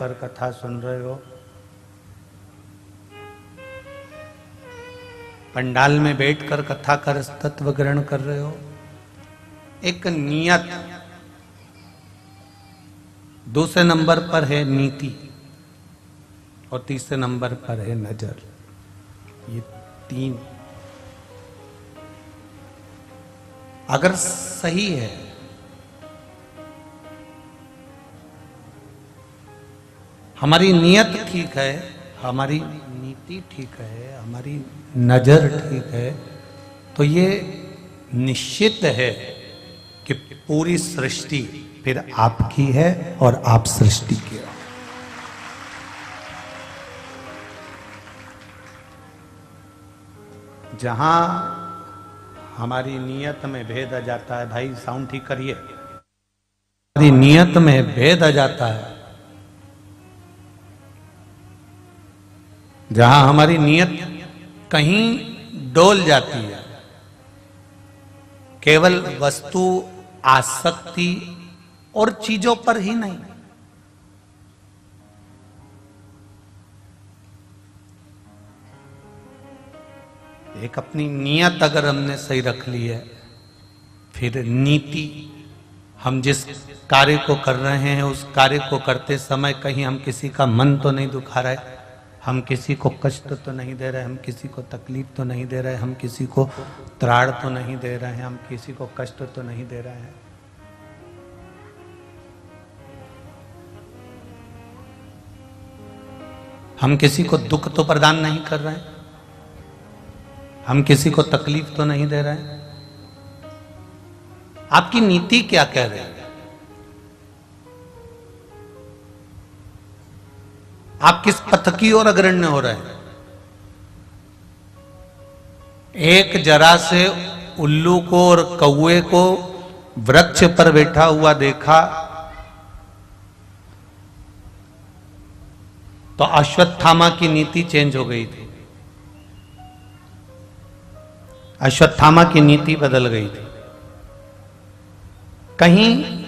बैठकर कथा सुन रहे हो, पंडाल में बैठकर कथा का तत्व ग्रहण कर रहे हो, एक नियत, दूसरे नंबर पर है नीति और तीसरे नंबर पर है नजर। ये तीन अगर सही है, हमारी नियत ठीक है, हमारी नीति ठीक है, हमारी नजर ठीक है, तो ये निश्चित है कि पूरी सृष्टि फिर आपकी है और आप सृष्टि के हो। जहां हमारी नियत में भेद आ जाता है, भाई साउंड ठीक करिए, हमारी नियत में भेद आ जाता है, जहां हमारी नियत कहीं डोल जाती है, केवल वस्तु आसक्ति और चीजों पर ही नहीं, एक अपनी नियत अगर हमने सही रख ली है, फिर नीति, हम जिस कार्य को कर रहे हैं उस कार्य को करते समय कहीं हम किसी का मन तो नहीं दुखा रहे, हम किसी को कष्ट तो नहीं दे रहे, हम किसी को तकलीफ तो नहीं दे रहे, हम किसी को त्राण तो नहीं दे रहे हैं, हम किसी को कष्ट तो नहीं दे रहे हैं। हम किसी को दुख तो प्रदान नहीं कर रहे हैं, हम किसी को तकलीफ तो नहीं दे रहे हैं। आपकी नीति क्या कह रही है? आप किस पथ की ओर अग्रण्य हो रहे हैं? एक जरा से उल्लू को और कौवे को वृक्ष पर बैठा हुआ देखा तो अश्वत्थामा की नीति चेंज हो गई थी, अश्वत्थामा की नीति बदल गई थी। कहीं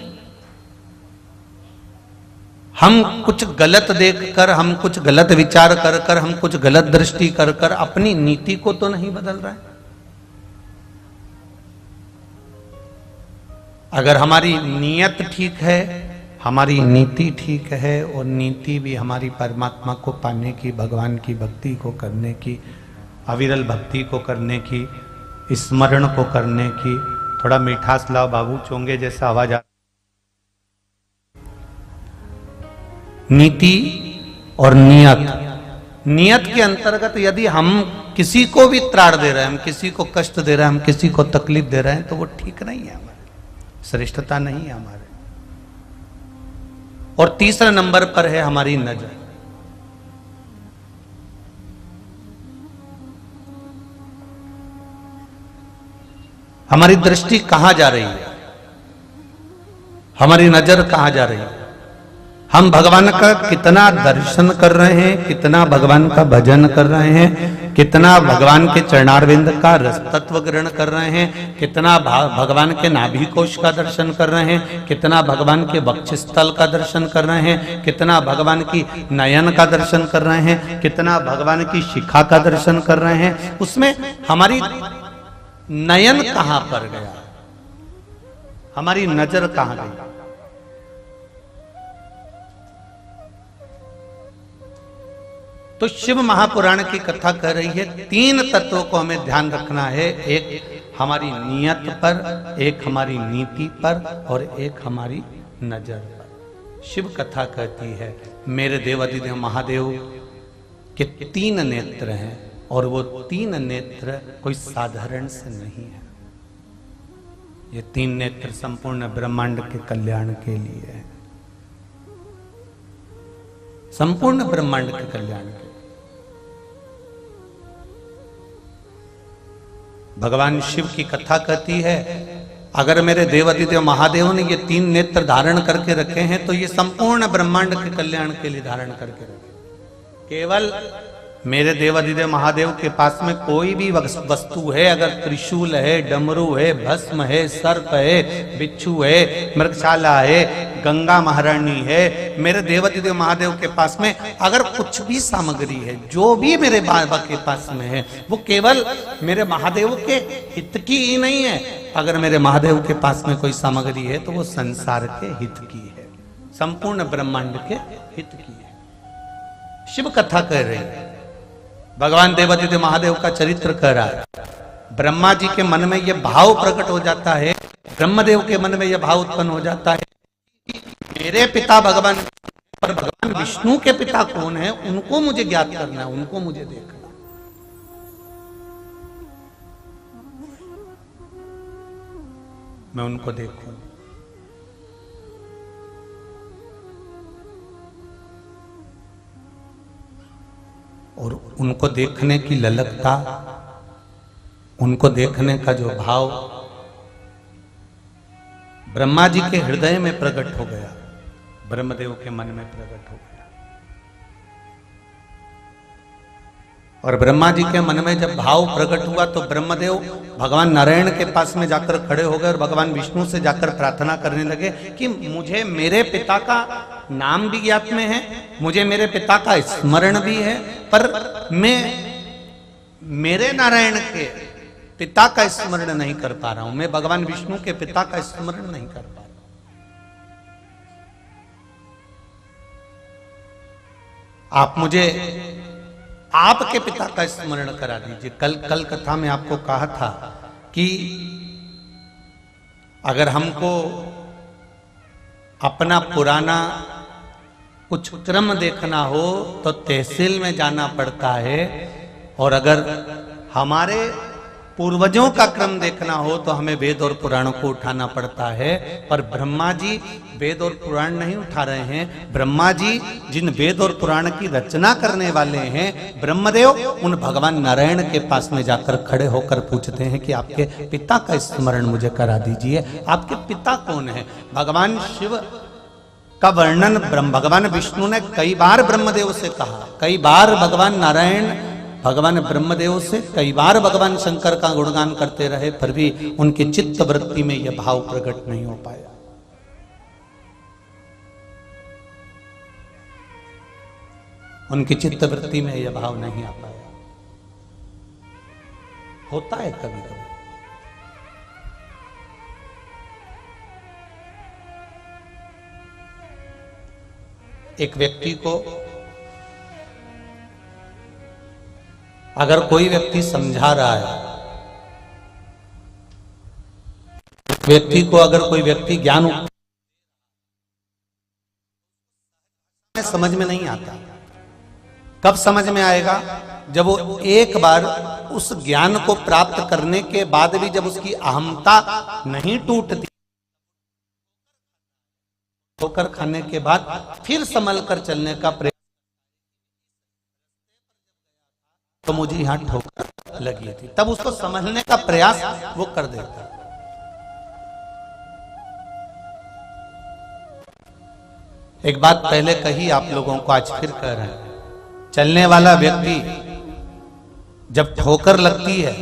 हम कुछ गलत देखकर, हम कुछ गलत विचार कर कर, हम कुछ गलत दृष्टि कर कर अपनी नीति को तो नहीं बदल रहे हैं। अगर हमारी नियत ठीक है, हमारी नीति ठीक है, और नीति भी हमारी परमात्मा को पाने की, भगवान की भक्ति को करने की, अविरल भक्ति को करने की, स्मरण को करने की, थोड़ा मिठास लाओ बाबू, चोंगे जैसा आवाज आ, नीति और नियत, नियत के अंतर्गत यदि हम किसी को भी त्राण दे रहे हैं, हम किसी को कष्ट दे रहे हैं, हम किसी को तकलीफ दे रहे हैं, तो वो ठीक नहीं है, हमारे श्रेष्ठता नहीं है हमारे। और तीसरे नंबर पर है हमारी नजर। हमारी दृष्टि कहां जा रही है, हमारी नजर कहां जा रही है? हम भगवान का कितना दर्शन कर रहे हैं, कितना भगवान का भजन कर रहे हैं, कितना भगवान के चरणारविंद का रस तत्व ग्रहण कर रहे हैं, कितना भगवान के नाभि कोश का दर्शन कर रहे हैं, कितना भगवान के वक्षस्थल का दर्शन कर रहे हैं, कितना भगवान की नयन का दर्शन कर रहे हैं, कितना भगवान की शिखा का दर्शन कर रहे हैं। उसमें हमारी नयन कहां पर गया, हमारी नजर कहां गई? तो शिव महापुराण की कथा कह रही है, तीन तत्वों को हमें ध्यान रखना है, एक हमारी नियत पर, एक हमारी नीति पर, और एक हमारी नजर पर। शिव कथा कहती है मेरे देवाधिदेव महादेव के तीन नेत्र हैं, और वो तीन नेत्र कोई साधारण से नहीं है। ये तीन नेत्र संपूर्ण ब्रह्मांड के कल्याण के लिए है, संपूर्ण ब्रह्मांड के कल्याण के। भगवान शिव की कथा कहती है अगर मेरे देवाधिदेव महादेव ने ये तीन नेत्र धारण करके रखे हैं तो ये संपूर्ण ब्रह्मांड के कल्याण के लिए धारण करके रखे। केवल मेरे देवाधिदेव महादेव के पास में कोई भी वस्तु है, अगर त्रिशूल है, डमरू है, भस्म है, सर्प है, बिच्छू है, मृगशाला है, गंगा महारानी है, मेरे देवाधिदेव महादेव के पास में अगर कुछ भी सामग्री है, जो भी मेरे बाबा के पास में है, वो केवल मेरे महादेव के हित की ही नहीं है। अगर मेरे महादेव के पास में कोई सामग्री है तो वो संसार के हित की है, संपूर्ण ब्रह्मांड के हित की है। शिव कथा कह रही है, भगवान देवाधिदेव महादेव का चरित्र कह रहा है। ब्रह्मा जी के मन में यह भाव प्रकट हो जाता है, ब्रह्मदेव के मन में यह भाव उत्पन्न हो जाता है कि मेरे पिता भगवान, पर भगवान विष्णु के पिता कौन है, उनको मुझे ज्ञात करना है, उनको मुझे देखना। मैं उनको देखूं। और उनको देखने की ललकता, उनको देखने का जो भाव ब्रह्मा जी के हृदय में प्रकट हो गया, ब्रह्मदेव के मन में प्रकट हो गया। और ब्रह्मा जी के मन में जब भाव प्रकट हुआ तो ब्रह्मदेव भगवान नारायण के पास में जाकर खड़े हो गए और भगवान विष्णु से जाकर प्रार्थना करने लगे कि मुझे मेरे पिता का नाम भी ज्ञात में है, मुझे मेरे पिता का स्मरण भी है, पर मैं मेरे नारायण के पिता का स्मरण नहीं कर पा रहा हूं, मैं भगवान विष्णु के पिता का स्मरण नहीं कर पा रहा। आप मुझे आपके पिता का स्मरण करा दीजिए। कल कथा में आपको कहा था कि अगर हमको अपना पुराना कुछ क्रम देखना हो तो तहसील में जाना पड़ता है, और अगर हमारे पूर्वजों का क्रम देखना हो तो हमें वेद और पुराणों को उठाना पड़ता है। पर ब्रह्मा जी वेद और पुराण नहीं उठा रहे हैं। ब्रह्मा जी जिन वेद और पुराण की रचना करने वाले हैं, ब्रह्मदेव उन भगवान नारायण के पास में जाकर खड़े होकर पूछते हैं कि आपके पिता का स्मरण मुझे करा दीजिए। आपके पिता कौन है? भगवान शिव का वर्णन भगवान विष्णु ने कई बार ब्रह्मदेव से कहा, कई बार भगवान नारायण भगवान ब्रह्मदेव से, कई बार भगवान शंकर का गुणगान करते रहे, पर भी उनकी चित्त वृत्ति में यह भाव प्रकट नहीं हो पाया। उनकी चित्त वृत्ति में यह भाव नहीं आ पाया। होता है कभी कभी। एक व्यक्ति को अगर कोई व्यक्ति समझा रहा है, व्यक्ति को अगर कोई व्यक्ति ज्ञान समझ में नहीं आता, कब समझ में आएगा? जब वो एक बार उस ज्ञान को प्राप्त करने के बाद भी जब उसकी अहमता नहीं टूटती, ठोकर खाने के बाद फिर संभल कर चलने का प्रयास, तो मुझे यहां ठोकर लगी थी, तब उसको समझने का प्रयास वो कर देता। एक बात पहले कही आप लोगों को, आज फिर कह रहे हैं। चलने वाला व्यक्ति जब ठोकर लगती है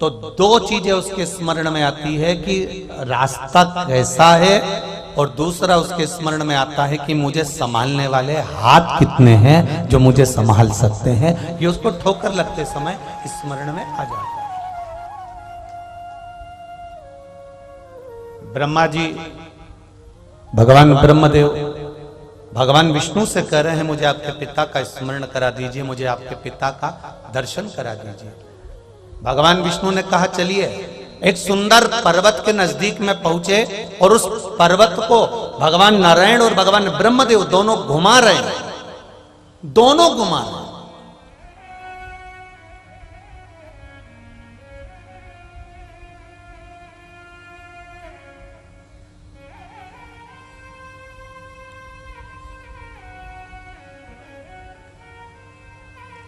तो दो चीजें उसके स्मरण में आती है कि रास्ता कैसा है, और दूसरा उसके स्मरण में आता है कि मुझे संभालने वाले हाथ कितने हैं जो मुझे संभाल सकते हैं। ये उसको ठोकर लगते समय स्मरण में आ जाता है। ब्रह्मा जी भगवान ब्रह्मदेव भगवान विष्णु से कह रहे हैं मुझे आपके पिता का स्मरण करा दीजिए, मुझे आपके पिता का दर्शन करा दीजिए। भगवान विष्णु ने कहा चलिए। एक सुंदर पर्वत के नजदीक में पहुंचे और उस पर्वत को भगवान नारायण और भगवान ब्रह्मदेव दोनों घुमा रहे हैं, दोनों घुमा रहे हैं।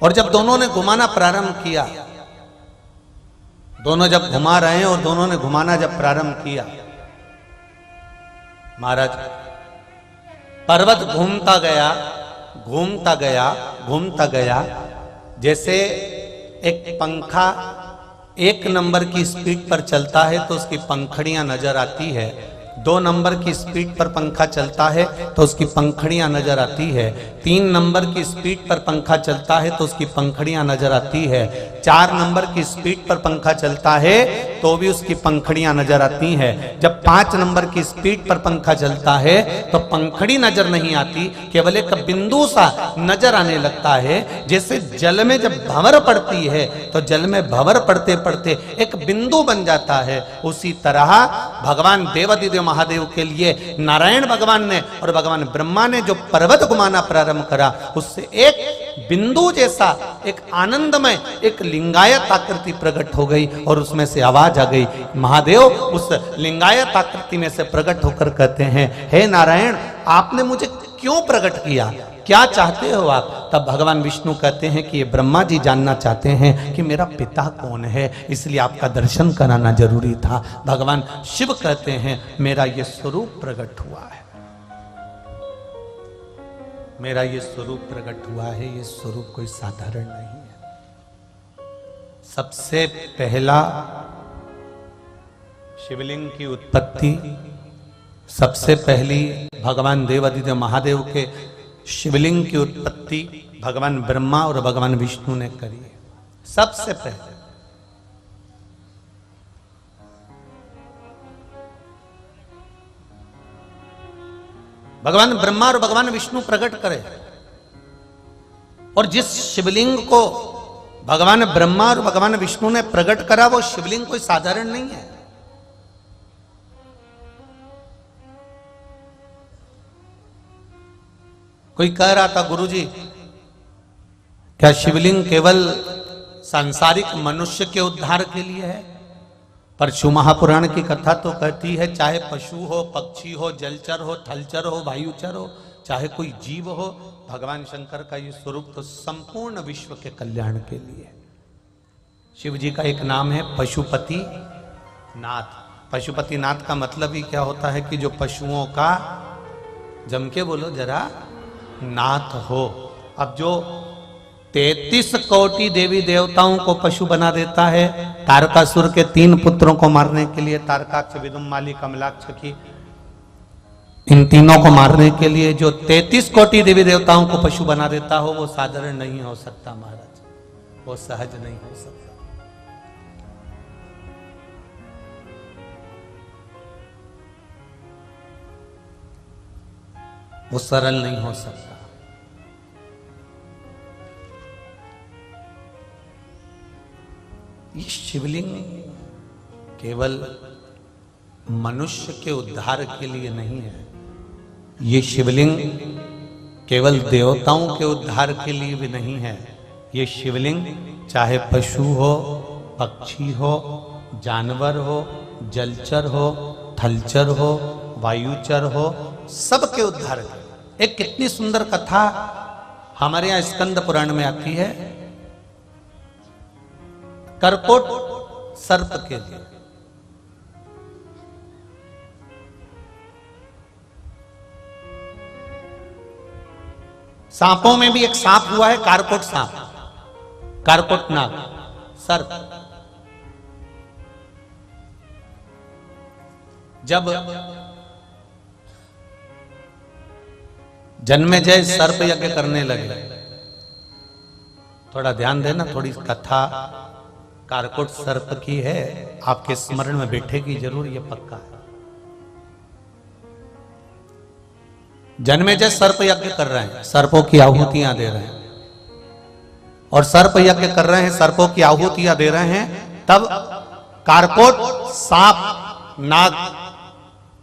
और जब दोनों ने घुमाना प्रारंभ किया, दोनों जब घुमा रहे हैं और दोनों ने घुमाना जब प्रारंभ किया, महाराज पर्वत घूमता गया, घूमता गया, घूमता गया। जैसे एक पंखा 1 नंबर की स्पीड पर चलता है तो उसकी पंखड़ियां नजर आती है, 2 नंबर की स्पीड पर पंखा चलता है तो उसकी पंखड़ियां नजर आती है, 3 नंबर की स्पीड पर पंखा चलता है तो उसकी पंखड़ियां नजर आती है, 4 नंबर की स्पीड पर पंखा चलता है तो भी उसकी पंखड़ियां नजर आती हैं। जब 5 नंबर की स्पीड पर पंखा चलता है तो पंखड़ी नजर नहीं आती, केवल एक बिंदु सा नजर आने लगता है। जैसे जल में जब भंवर पड़ती है तो जल में भंवर पड़ते पड़ते एक बिंदु बन जाता है, उसी तरह भगवान देवाधिदेव महादेव के लिए नारायण भगवान ने और भगवान ब्रह्मा ने जो पर्वत घुमाना प्रारंभ करा, उससे एक बिंदु जैसा एक आनंदमय एक लिंगायत आकृति प्रकट हो गई और उसमें से आवाज आ गई। महादेव उस लिंगायत आकृति में से प्रकट होकर कहते हैं, हे नारायण, आपने मुझे क्यों प्रकट किया, क्या चाहते हो आप? तब भगवान विष्णु कहते हैं कि ये ब्रह्मा जी जानना चाहते हैं कि मेरा पिता कौन है, इसलिए आपका दर्शन कराना जरूरी था। भगवान शिव कहते हैं, मेरा ये स्वरूप प्रकट हुआ है, मेरा ये स्वरूप प्रकट हुआ है, ये स्वरूप कोई साधारण नहीं है। सबसे पहला शिवलिंग की उत्पत्ति, सबसे पहली भगवान देवाधिदेव महादेव के शिवलिंग की उत्पत्ति भगवान ब्रह्मा और भगवान विष्णु ने करी है। सबसे पहले भगवान ब्रह्मा और भगवान विष्णु प्रकट करे, और जिस शिवलिंग को भगवान ब्रह्मा और भगवान विष्णु ने प्रकट करा वो शिवलिंग कोई साधारण नहीं है। कोई कह रहा था, गुरुजी क्या शिवलिंग केवल सांसारिक मनुष्य के उद्धार के लिए है? पर शिव महापुराण की कथा तो कहती है, चाहे पशु हो, पक्षी हो, जलचर हो, थलचर हो, वायुचर हो, चाहे कोई जीव हो, भगवान शंकर का ये स्वरूप तो संपूर्ण विश्व के कल्याण के लिए। शिव जी का एक नाम है पशुपति नाथ। पशुपति नाथ का मतलब ही क्या होता है कि जो पशुओं का, जम के बोलो जरा, नाथ हो। अब जो 33 कोटि देवी देवताओं को पशु बना देता है, तारकासुर के 3 पुत्रों को मारने के लिए, तारकाक्ष, विदुम्माली, कमलाक्ष की, इन तीनों को मारने के लिए जो 33 कोटि देवी देवताओं को पशु बना देता हो, वो साधारण नहीं हो सकता महाराज, वो सहज नहीं हो सकता। वो सरल नहीं हो सकता। ये शिवलिंग केवल मनुष्य के उद्धार के लिए नहीं है, ये शिवलिंग केवल देवताओं के उद्धार के लिए भी नहीं है। ये शिवलिंग चाहे पशु हो, पक्षी हो, जानवर हो, जलचर हो, थलचर हो, वायुचर हो, सबके उद्धार के। एक कितनी सुंदर कथा हमारे यहां स्कंद पुराण में आती है, करकोट सर्प के लिए। सांपों में भी एक सांप हुआ है, कारकोट सांप, कारकोट नाग, सर्प। जब जन्मेजय सर्प यज्ञ करने लगे, थोड़ा ध्यान देना, थोड़ी कथा कारकोट सर्प की है, आपके स्मरण में बैठेगी जरूर, ये पक्का है। जन्मेजय सर्प यज्ञ कर रहे हैं, सर्पों की आहुतियां दे रहे हैं, और सर्प यज्ञ कर रहे हैं, सर्पों की आहुतियां दे रहे हैं। तब कारकोट सांप नाग,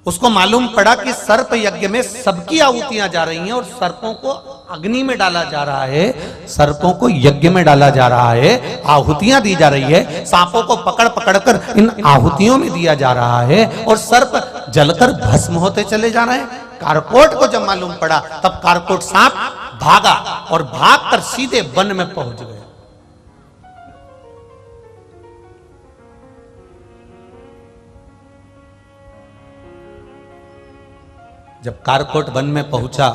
उसको मालूम पड़ा कि सर्प यज्ञ में सबकी आहुतियां जा रही हैं और सर्पों को अग्नि में डाला जा रहा है, सर्पों को यज्ञ में डाला जा रहा है, आहुतियां दी जा रही है, सांपों को पकड़ पकड़ कर इन आहुतियों में दिया जा रहा है और सर्प जलकर भस्म होते चले जा रहे हैं। कारकोट को जब मालूम पड़ा तब कारकोट सांप भागा और भागकर सीधे वन में पहुंच गया। जब कारकोट वन में पहुंचा,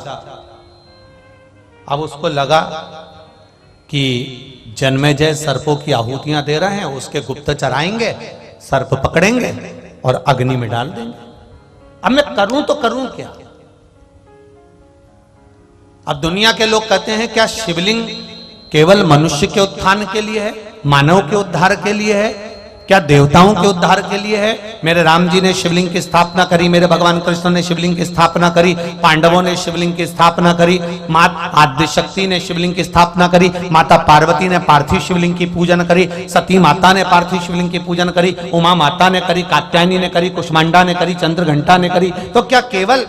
अब उसको लगा कि जन्मेजय सर्पों की आहुतियां दे रहे हैं, उसके गुप्तचर आएंगे, सर्प पकड़ेंगे और अग्नि में डाल देंगे। अब मैं करूं तो करूं क्या? अब दुनिया के लोग कहते हैं क्या शिवलिंग केवल मनुष्य के उत्थान के लिए है, मानव के उद्धार के लिए है, क्या देवताओं के उद्धार के लिए है? मेरे राम जी ने शिवलिंग की स्थापना करी, मेरे भगवान कृष्ण ने शिवलिंग की स्थापना करी, पांडवों ने शिवलिंग की स्थापना करी, माता आद्यशक्ति ने शिवलिंग की स्थापना करी, माता पार्वती ने पार्थिव शिवलिंग की पूजन करी, सती माता ने पार्थिव शिवलिंग की पूजन करी, उमा माता ने करी, कात्यायनी ने करी, कुष्मांडा ने करी, चंद्रघंटा ने करी। तो क्या केवल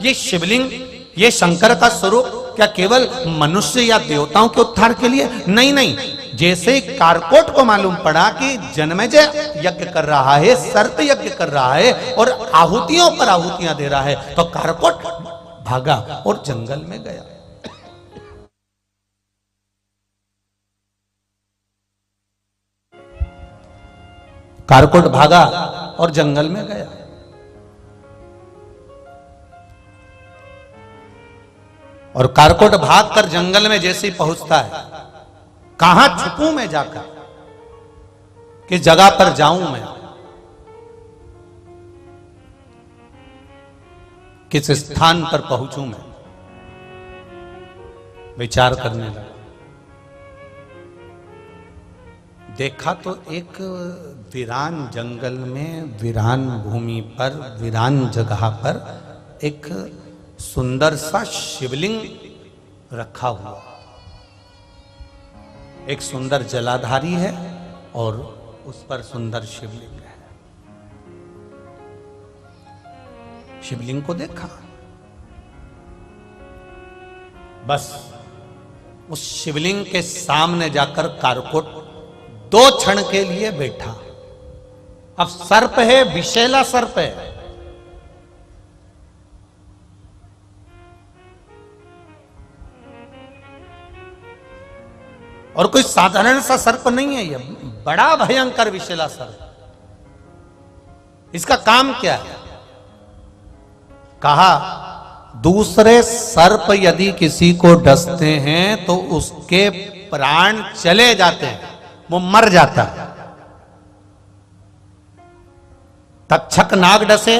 ये शिवलिंग, ये शंकर का स्वरूप क्या केवल मनुष्य या देवताओं के उद्धार के लिए? नहीं नहीं, जैसे कारकोट को मालूम पड़ा कि जन्मेजय यज्ञ कर रहा है, सर्प यज्ञ कर रहा है और आहुतियों पर आहुतियां दे रहा है, तो कारकोट भागा और जंगल में गया। कारकोट भागा और जंगल में गया। और कारकोट भागकर जंगल में जैसे ही पहुंचता है, कहां छुपूं मैं जाकर, किस जगह पर जाऊं मैं, किस स्थान पर पहुंचूं मैं, विचार करने लगा। देखा तो एक वीरान जंगल में, वीरान भूमि पर, वीरान जगह पर एक सुंदर सा शिवलिंग रखा हुआ। एक सुंदर जलाधारी है और उस पर सुंदर शिवलिंग है। शिवलिंग को देखा, बस उस शिवलिंग के सामने जाकर कारकोट 2 क्षण के लिए बैठा। अब सर्प है, विषैला सर्प है, और कोई साधारण सा सर्प नहीं है, ये बड़ा भयंकर विषैला सर्प। इसका काम क्या है? कहा दूसरे सर्प यदि किसी को डसते हैं तो उसके प्राण चले जाते हैं, वो मर जाता है। तक्षक नाग डसे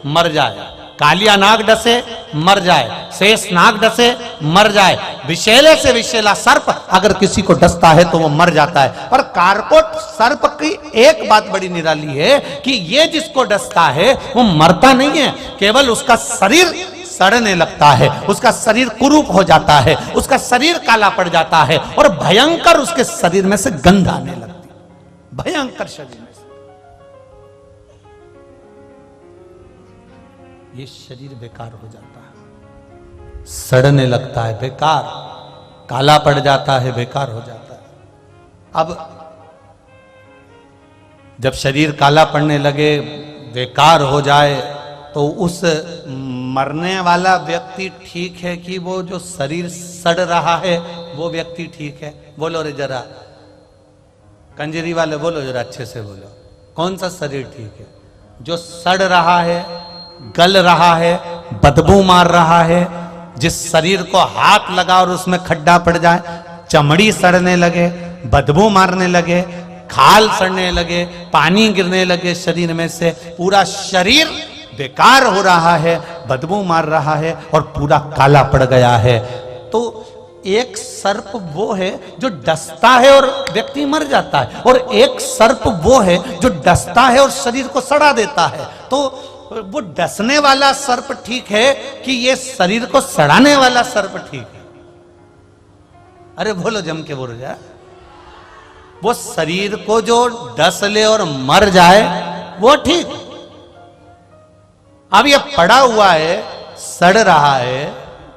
मर जाए, कालिया नाग डसे मर जाए, शेष नाग डसे मर जाए, विषैले से विषैला सर्प अगर किसी को डसता है तो वो मर जाता है। पर कारकोट सर्प की एक बात बड़ी निराली है कि ये जिसको डसता है वो मरता नहीं है, केवल उसका शरीर सड़ने लगता है, उसका शरीर कुरूप हो जाता है, उसका शरीर काला पड़ जाता है और भयंकर उसके शरीर में से गंध आने लगती है, भयंकर शरीर में से। ये शरीर बेकार हो जाता है, सड़ने लगता है, बेकार, काला पड़ जाता है, बेकार हो जाता है। अब जब शरीर काला पड़ने लगे, बेकार हो जाए, तो उस मरने वाला व्यक्ति ठीक है कि वो जो शरीर सड़ रहा है वो व्यक्ति ठीक है? बोलो रे जरा, कंजरी वाले बोलो जरा, अच्छे से बोलो, कौन सा शरीर ठीक है? जो सड़ रहा है, गल रहा है, बदबू मार रहा है, जिस शरीर को हाथ लगा और उसमें खड्डा पड़ जाए, चमड़ी सड़ने लगे, बदबू मारने लगे, खाल सड़ने लगे, पानी गिरने लगे शरीर में से, पूरा शरीर बेकार हो रहा है, बदबू मार रहा है और पूरा काला पड़ गया है, तो एक सर्प वो है जो डसता है और व्यक्ति मर जाता है, और एक सर्प वो है जो डसता है और शरीर को सड़ा देता है। तो वो डसने वाला सर्प ठीक है कि ये शरीर को सड़ाने वाला सर्प ठीक है? अरे बोलो, जम के बोलो जाए। वो शरीर को जो डस ले और मर जाए वो ठीक, अब ये पड़ा हुआ है, सड़ रहा है,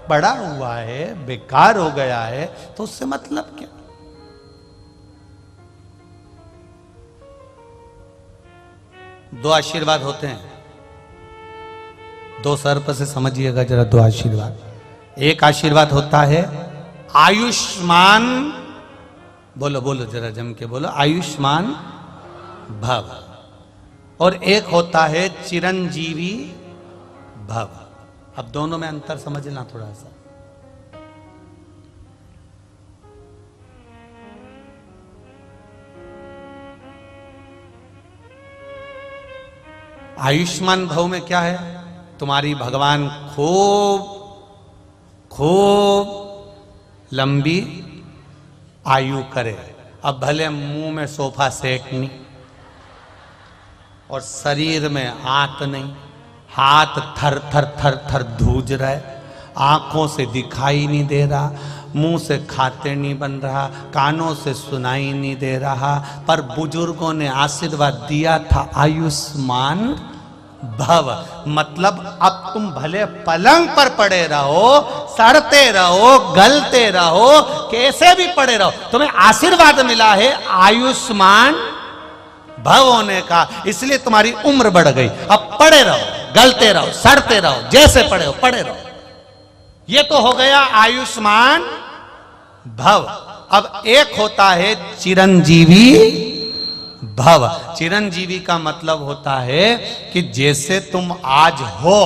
पड़ा हुआ है, बेकार हो गया है, तो उससे मतलब क्या? दो आशीर्वाद होते हैं, दो सर्प से समझिएगा जरा, दो आशीर्वाद। एक आशीर्वाद होता है आयुष्मान, बोलो बोलो जरा जम के बोलो, आयुष्मान भव, और एक होता है चिरंजीवी भव। अब दोनों में अंतर समझना थोड़ा सा। आयुष्मान भव में क्या है? तुम्हारी भगवान खूब खूब लंबी आयु करे। अब भले मुंह में सोफा सेट नहीं और शरीर में आंत नहीं, हाथ थर थर थर थर धूज रहे, आंखों से दिखाई नहीं दे रहा, मुंह से खाते नहीं बन रहा, कानों से सुनाई नहीं दे रहा, पर बुजुर्गों ने आशीर्वाद दिया था आयुष्मान भव। मतलब अब तुम भले पलंग पर पड़े रहो, सड़ते रहो, गलते रहो, कैसे भी पड़े रहो, तुम्हें आशीर्वाद मिला है आयुष्मान भव होने का, इसलिए तुम्हारी उम्र बढ़ गई। अब पड़े रहो, गलते रहो, सड़ते रहो, जैसे पड़े हो पड़े रहो। ये तो हो गया आयुष्मान भव। अब एक होता है चिरंजीवी भव। चिरंजीवी का मतलब होता है कि जैसे तुम आज हो,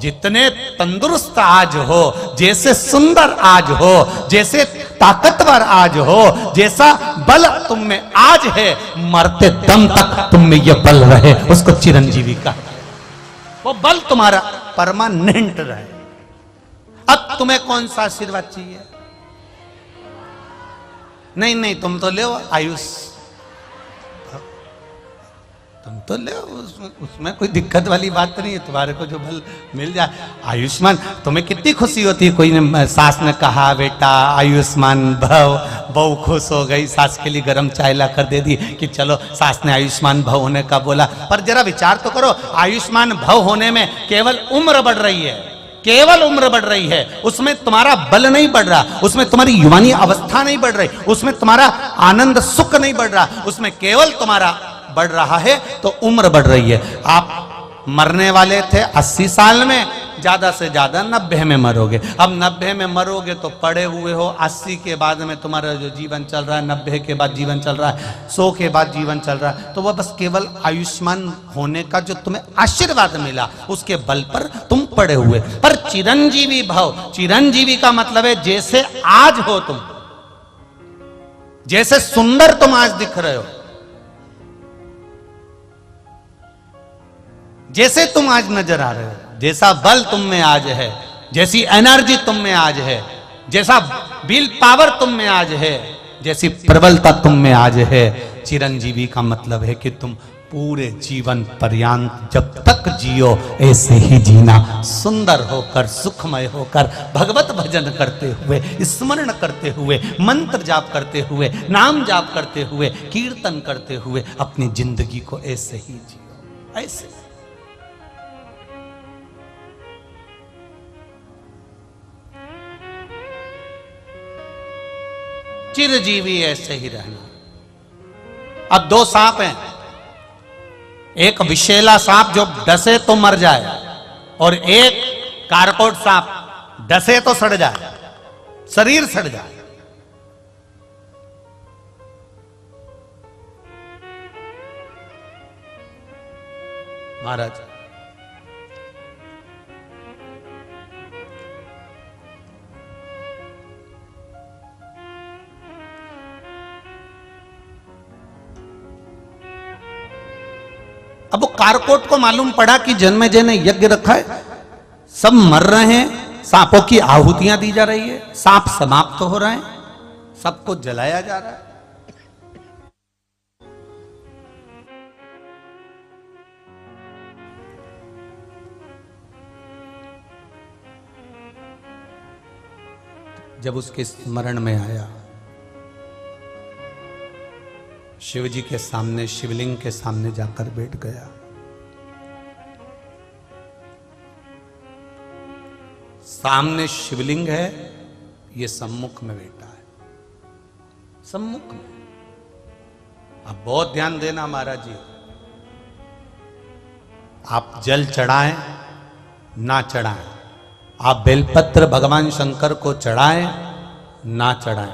जितने तंदुरुस्त आज हो, जैसे सुंदर आज हो, जैसे ताकतवर आज हो, जैसा बल तुम में आज है, मरते दम तक तुम में यह बल रहे, उसको चिरंजीवी का, वो बल तुम्हारा परमानेंट रहे। अब तुम्हें कौन सा आशीर्वाद चाहिए? नहीं नहीं, तुम तो ले आयुष, तुम तो ले, उसमें कोई दिक्कत वाली बात नहीं है, तुम्हारे को जो बल मिल जाए। आयुष्मान, तुम्हें कितनी खुशी होती है, कोई ने सास ने कहा बेटा आयुष्मान भव, बहू खुश हो गई, सास के लिए गर्म चाय ला कर दे दी कि चलो सास ने आयुष्मान भव होने का बोला। पर जरा विचार तो करो, आयुष्मान भव होने में केवल उम्र बढ़ रही है, केवल उम्र बढ़ रही है, उसमें तुम्हारा बल नहीं बढ़ रहा, उसमें तुम्हारी युवानी अवस्था नहीं बढ़ रही, उसमें तुम्हारा आनंद सुख नहीं बढ़ रहा, उसमें केवल तुम्हारा बढ़ रहा है तो उम्र बढ़ रही है। आप मरने वाले थे 80 साल में, ज्यादा से ज्यादा 90 में मरोगे। अब 90 में मरोगे तो पड़े हुए हो, 80 के बाद में तुम्हारा जो जीवन चल रहा है, 90 के बाद जीवन चल रहा है, 100 के बाद जीवन चल रहा है, तो वह बस केवल आयुष्मान होने का जो तुम्हें आशीर्वाद मिला उसके बल पर तुम पड़े हुए। पर चिरंजीवी भव, चिरंजीवी का मतलब है जैसे आज हो तुम, जैसे सुंदर तुम आज दिख रहे हो, जैसे तुम आज नजर आ रहे हो, जैसा बल तुम में आज है, जैसी एनर्जी तुम में आज है, जैसा विल पावर तुम में आज है, जैसी प्रबलता तुम में आज है। चिरंजीवी का मतलब है कि तुम पूरे जीवन पर्यंत जब तक जियो ऐसे ही जीना, सुंदर होकर, सुखमय होकर, भगवत भजन करते हुए, स्मरण करते हुए, मंत्र जाप करते हुए, नाम जाप करते हुए, कीर्तन करते हुए अपनी जिंदगी को ऐसे ही जियो, ऐसे। चिरजीवी ऐसे ही रहना। अब 2 सांप हैं, एक विषैला सांप जो डसे तो मर जाए, और एक कारकोट सांप डसे तो सड़ जाए, शरीर सड़ जाए। महाराज अब वो कारकोट को मालूम पड़ा कि जन्मेजय ने यज्ञ रखा है, सब मर रहे हैं, सांपों की आहुतियां दी जा रही है, सांप समाप्त हो रहे हैं, सबको जलाया जा रहा है। जब उसके स्मरण में आया, शिव जी के सामने, शिवलिंग के सामने जाकर बैठ गया। सामने शिवलिंग है, ये सम्मुख में बैठा है, सम्मुख में। आप बहुत ध्यान देना महाराज जी, आप जल चढ़ाएं ना चढ़ाएं, आप बेलपत्र भगवान शंकर को चढ़ाएं ना चढ़ाएं,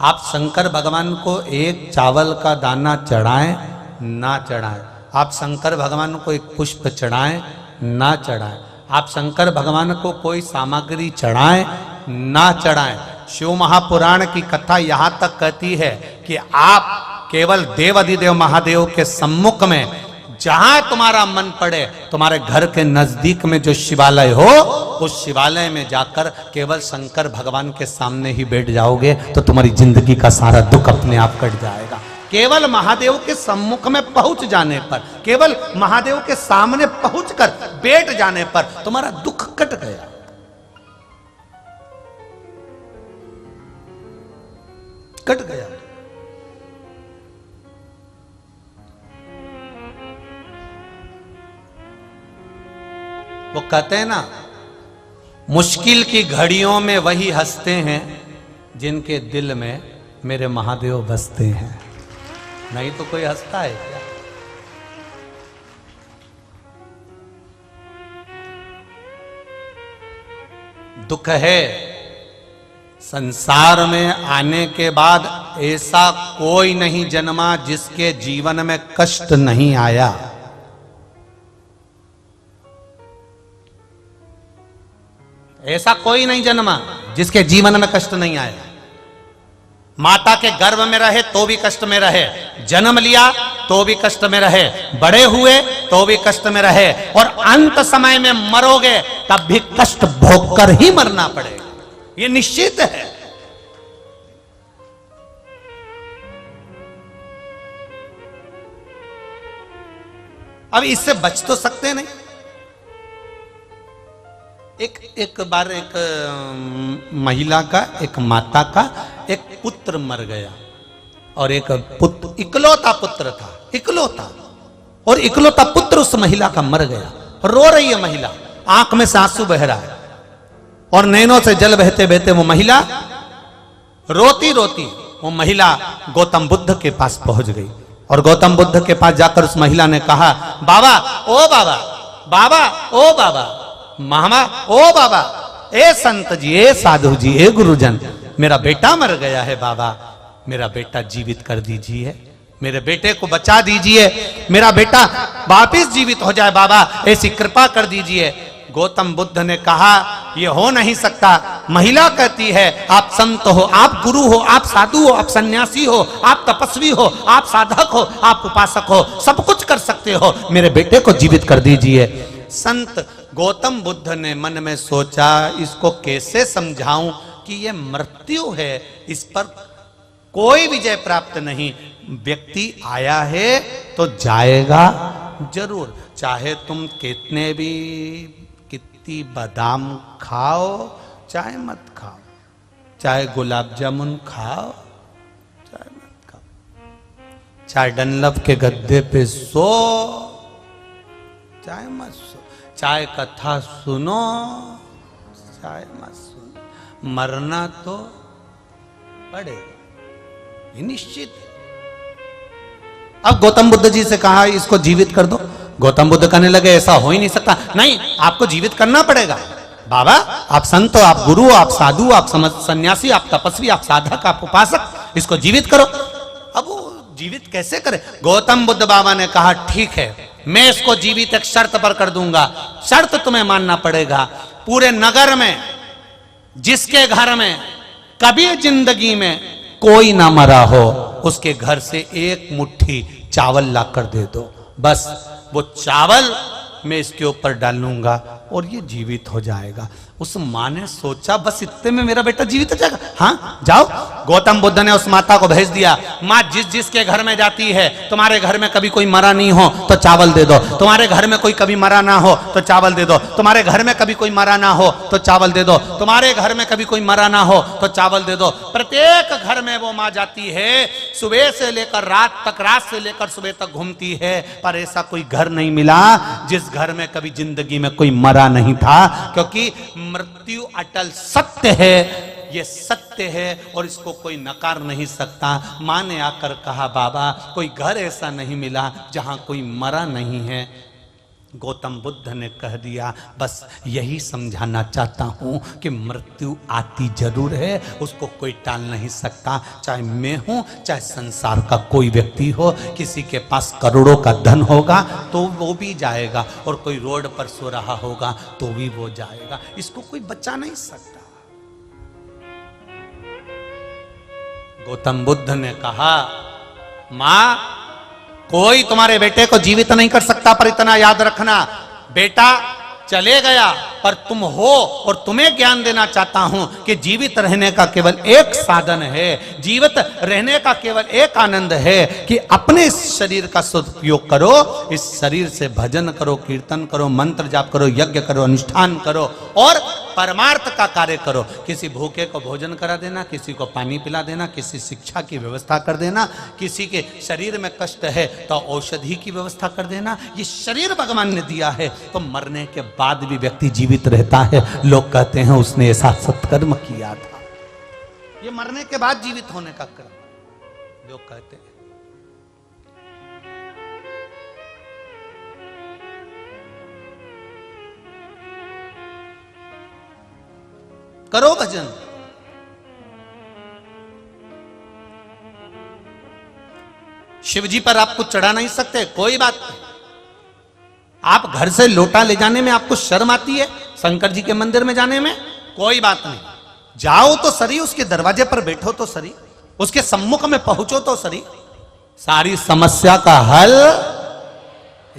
आप शंकर भगवान को एक चावल का दाना चढ़ाएं ना चढ़ाएं, आप शंकर भगवान को एक पुष्प चढ़ाएं ना चढ़ाएं, आप शंकर भगवान को कोई सामग्री चढ़ाएं ना चढ़ाएं। शिव महापुराण की कथा यहां तक कहती है कि आप केवल देव अधिदेव महादेव के सम्मुख में जहां तुम्हारा मन पड़े, तुम्हारे घर के नजदीक में जो शिवालय हो, उस शिवालय में जाकर केवल शंकर भगवान के सामने ही बैठ जाओगे तो तुम्हारी जिंदगी का सारा दुख अपने आप कट जाएगा। केवल महादेव के सम्मुख में पहुंच जाने पर, केवल महादेव के सामने पहुंचकर बैठ जाने पर तुम्हारा दुख कट गया। कट गया। वो कहते हैं ना, मुश्किल की घड़ियों में वही हंसते हैं जिनके दिल में मेरे महादेव बसते हैं। नहीं तो कोई हंसता है क्या? दुख है संसार में आने के बाद ऐसा कोई नहीं जन्मा जिसके जीवन में कष्ट नहीं आया। ऐसा कोई नहीं जन्मा जिसके जीवन में कष्ट नहीं आया। माता के गर्भ में रहे तो भी कष्ट में रहे, जन्म लिया तो भी कष्ट में रहे, बड़े हुए तो भी कष्ट में रहे, और अंत समय में मरोगे तब भी कष्ट भोगकर ही मरना पड़ेगा। ये निश्चित है। अब इससे बच तो सकते नहीं। एक बार एक महिला का, एक माता का एक पुत्र मर गया, और एक पुत्र, इकलौता पुत्र था, इकलौता, और इकलौता पुत्र उस महिला का मर गया। रो रही है महिला, आंख में से आंसू बह रहा है और नैनों से जल बहते बहते वो महिला रोती रोती वो महिला गौतम बुद्ध के पास पहुंच गई। और गौतम बुद्ध के पास जाकर उस महिला ने कहा, बाबा ओ बाबा, बाबा ओ बाबा, मामा ओ बाबा, ए संत जी, ए साधु जी, ए गुरुजन, मेरा बेटा मर गया है बाबा, मेरा बेटा जीवित कर दीजिए, मेरे बेटे को बचा दीजिए, मेरा बेटा वापिस जीवित हो जाए बाबा, ऐसी कृपा कर दीजिए। गौतम बुद्ध ने कहा, यह हो नहीं सकता। महिला कहती है, आप संत हो, आप गुरु हो, आप साधु हो, आप सन्यासी हो, आप तपस्वी हो, आप साधक हो, आप उपासक हो, सब कुछ कर सकते हो, मेरे बेटे को जीवित कर दीजिए। संत गौतम बुद्ध ने मन में सोचा, इसको कैसे समझाऊं कि यह मृत्यु है, इस पर कोई विजय प्राप्त नहीं। व्यक्ति आया है तो जाएगा जरूर, चाहे तुम कितने भी कितनी बादाम खाओ चाहे मत खाओ, चाहे गुलाब जामुन खाओ चाहे मत खाओ, चाहे डनलप के गद्दे पे सो चाहे मत सो, चाहे कथा सुनो चाहे मत सुनो, मरना तो पड़ेगा, ये निश्चित है। अब गौतम बुद्ध जी से कहा, इसको जीवित कर दो। गौतम बुद्ध कहने लगे, ऐसा हो ही नहीं सकता, नहीं आपको जीवित करना पड़ेगा। बाबा आप संत हो, आप गुरु हो, आप साधु, आप सन्यासी, आप तपस्वी, आप साधक, आप उपासक, इसको जीवित करो। अब वो जीवित कैसे करे? गौतम बुद्ध बाबा ने कहा, ठीक है, मैं इसको जीवित एक शर्त पर कर दूंगा। शर्त तुम्हें मानना पड़ेगा, पूरे नगर में जिसके घर में कभी जिंदगी में कोई ना मरा हो, उसके घर से एक मुट्ठी चावल लाकर दे दो। बस वो चावल मैं इसके ऊपर डालूंगा और ये जीवित हो जाएगा। उस माँ ने सोचा, बस इतने में मेरा बेटा जीवित हो जाएगा। हाँ जाओ। गौतम बुद्ध ने उस माता को भेज दिया, माँ जिसके घर में जाती है, तुम्हारे घर में कभी कोई मरा नहीं हो तो चावल दे दो, तुम्हारे घर में कोई कभी मरा ना हो तो चावल दे दो, तुम्हारे घर में कभी कोई मरा ना हो तो चावल दे दो, तुम्हारे घर में कभी कोई मरा ना हो तो चावल दे दो। प्रत्येक घर में वो माँ जाती है, सुबह से लेकर रात तक, रात से लेकर सुबह तक घूमती है, पर ऐसा कोई घर नहीं मिला जिस घर में कभी जिंदगी में कोई मरा नहीं था, क्योंकि मृत्यु अटल सत्य है, ये सत्य है और इसको कोई नकार नहीं सकता। माँ ने आकर कहा, बाबा कोई घर ऐसा नहीं मिला जहां कोई मरा नहीं है। गौतम बुद्ध ने कह दिया, बस यही समझाना चाहता हूं कि मृत्यु आती जरूर है, उसको कोई टाल नहीं सकता। चाहे मैं हूं, चाहे संसार का कोई व्यक्ति हो, किसी के पास करोड़ों का धन होगा तो वो भी जाएगा, और कोई रोड पर सो रहा होगा तो भी वो जाएगा, इसको कोई बचा नहीं सकता। गौतम बुद्ध ने कहा, मां कोई तुम्हारे बेटे को जीवित नहीं कर सकता, पर इतना याद रखना, बेटा चले गया पर तुम हो, और तुम्हें ज्ञान देना चाहता हूं कि जीवित रहने का केवल एक साधन है, जीवित रहने का केवल एक आनंद है कि अपने इस शरीर का सदुपयोग करो, इस शरीर से भजन करो, कीर्तन करो, मंत्र जाप करो, यज्ञ करो, अनुष्ठान करो और परमार्थ का कार्य करो। किसी भूखे को भोजन करा देना, किसी को पानी पिला देना, किसी शिक्षा की व्यवस्था कर देना, किसी के शरीर में कष्ट है तो औषधि की व्यवस्था कर देना। ये शरीर भगवान ने दिया है, तो मरने के बाद भी व्यक्ति जीवित रहता है। लोग कहते हैं उसने ऐसा सत्कर्म किया था, ये मरने के बाद जीवित होने का कर्म लोग कहते हैं। करो भजन, शिव जी पर आप कुछ चढ़ा नहीं सकते, कोई बात नहीं। आप घर से लोटा ले जाने में आपको शर्म आती है, शंकर जी के मंदिर में जाने में कोई बात नहीं, जाओ तो सरी, उसके दरवाजे पर बैठो तो सरी, उसके सम्मुख में पहुंचो तो सरी। सारी समस्या का हल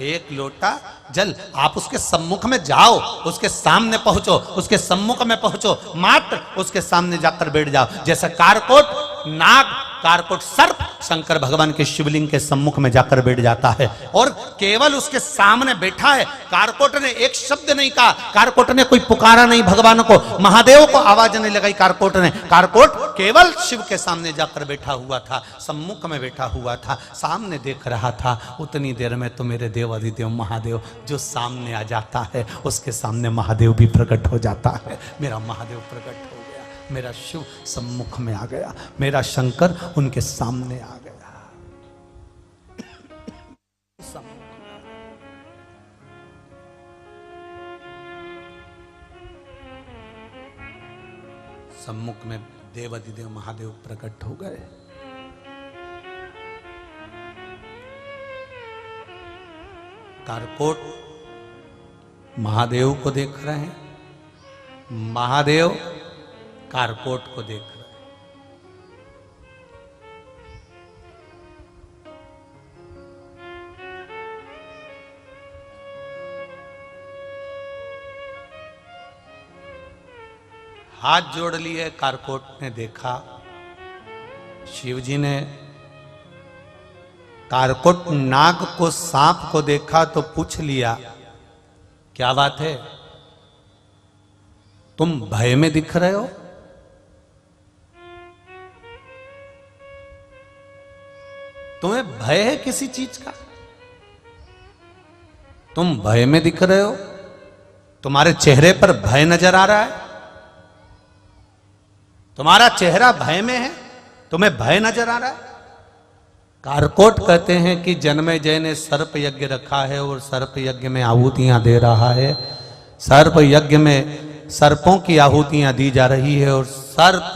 एक लोटा जल। आप उसके सम्मुख में जाओ, उसके सामने पहुंचो, उसके सम्मुख में पहुंचो, मात्र उसके सामने जाकर बैठ जाओ। जैसे कारकोट नाग, कारकोट सर्प शंकर भगवान के शिवलिंग के सम्मुख में जाकर बैठ जाता है और केवल उसके सामने बैठा है। कारकोट ने एक शब्द नहीं कहा, कारकोट ने कोई पुकारा नहीं भगवान को, महादेव को आवाज नहीं लगाई कारकोट ने। कारकोट केवल शिव के सामने जाकर बैठा हुआ था, सम्मुख में बैठा हुआ था, सामने देख रहा था। उतनी देर में तो मेरे देव अधिदेव महादेव जो सामने आ जाता है, उसके सामने महादेव भी प्रकट हो जाता है। मेरा महादेव प्रकट हो गया, मेरा शिव सम्मुख में आ गया, मेरा शंकर उनके सामने आ गया। सम्मुख में देव अधिदेव महादेव प्रकट हो गए। कारकोट महादेव को देख रहे हैं, महादेव कारकोट को देख रहे हैं। हाथ जोड़ लिए, कारकोट ने देखा, शिवजी ने कारकोट नाग को, सांप को देखा तो पूछ लिया, क्या बात है, तुम भय में दिख रहे हो? तुम्हें भय है किसी चीज का? तुम भय में दिख रहे हो? तुम्हारे चेहरे पर भय नजर आ रहा है? तुम्हारा चेहरा भय में है, तुम्हें भय नजर आ रहा है? कारकोट कहते हैं कि जन्मेजय ने सर्प यज्ञ रखा है और सर्प यज्ञ में आहुतियां दे रहा है। सर्प यज्ञ में सर्पों की आहुतियां दी जा रही है और सर्प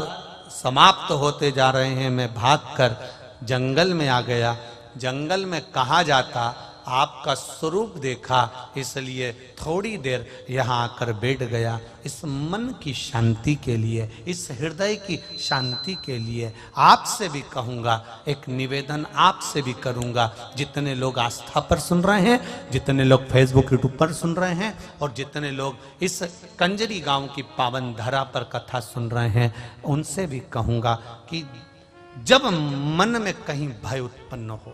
समाप्त होते जा रहे हैं। मैं भागकर जंगल में आ गया, जंगल में कहा जाता, आपका स्वरूप देखा, इसलिए थोड़ी देर यहाँ आकर बैठ गया। इस मन की शांति के लिए, इस हृदय की शांति के लिए आपसे भी कहूँगा, एक निवेदन आपसे भी करूँगा। जितने लोग आस्था पर सुन रहे हैं, जितने लोग फेसबुक यूट्यूब पर सुन रहे हैं और जितने लोग इस कंजरी गांव की पावन धरा पर कथा सुन रहे हैं, उनसे भी कहूँगा कि जब मन में कहीं भय उत्पन्न हो,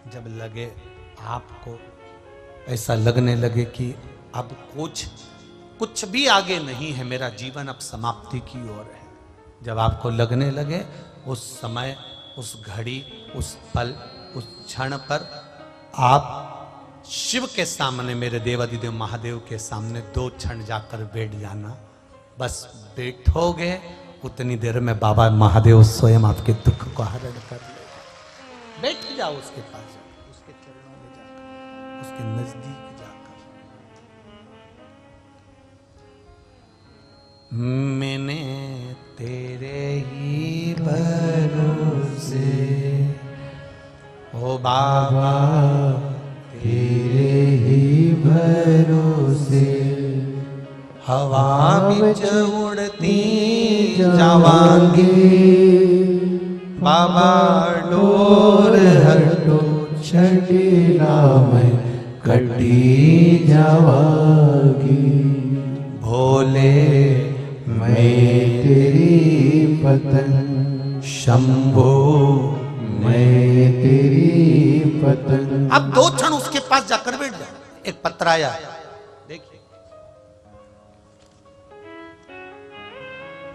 जब लगे आपको, ऐसा लगने लगे कि अब कुछ भी आगे नहीं है, मेरा जीवन अब समाप्ति की ओर है, जब आपको लगने लगे, उस समय, उस घड़ी, उस पल, उस क्षण पर आप शिव के सामने, मेरे देवाधिदेव महादेव के सामने 2 क्षण जाकर बैठ जाना। बस बैठोगे, उतनी देर में बाबा महादेव स्वयं आपके दुख को हरण कर लेगा। बैठ जाओ उसके पास, उसके चरणों में जाकर, उसके नजदीक जाकर। मैंने तेरे ही भरोसे, ओ बाबा तेरे ही भरोसे, हवा बिच उड़ती जावांगे, बाबा डोर हटो छड़ीला में कटी जावागी। भोले मैं तेरी पतंग, शंभो मैं तेरी पतंग। अब 2 क्षण उसके पास जाकर बैठ जाए। एक पत्र आया, देखिए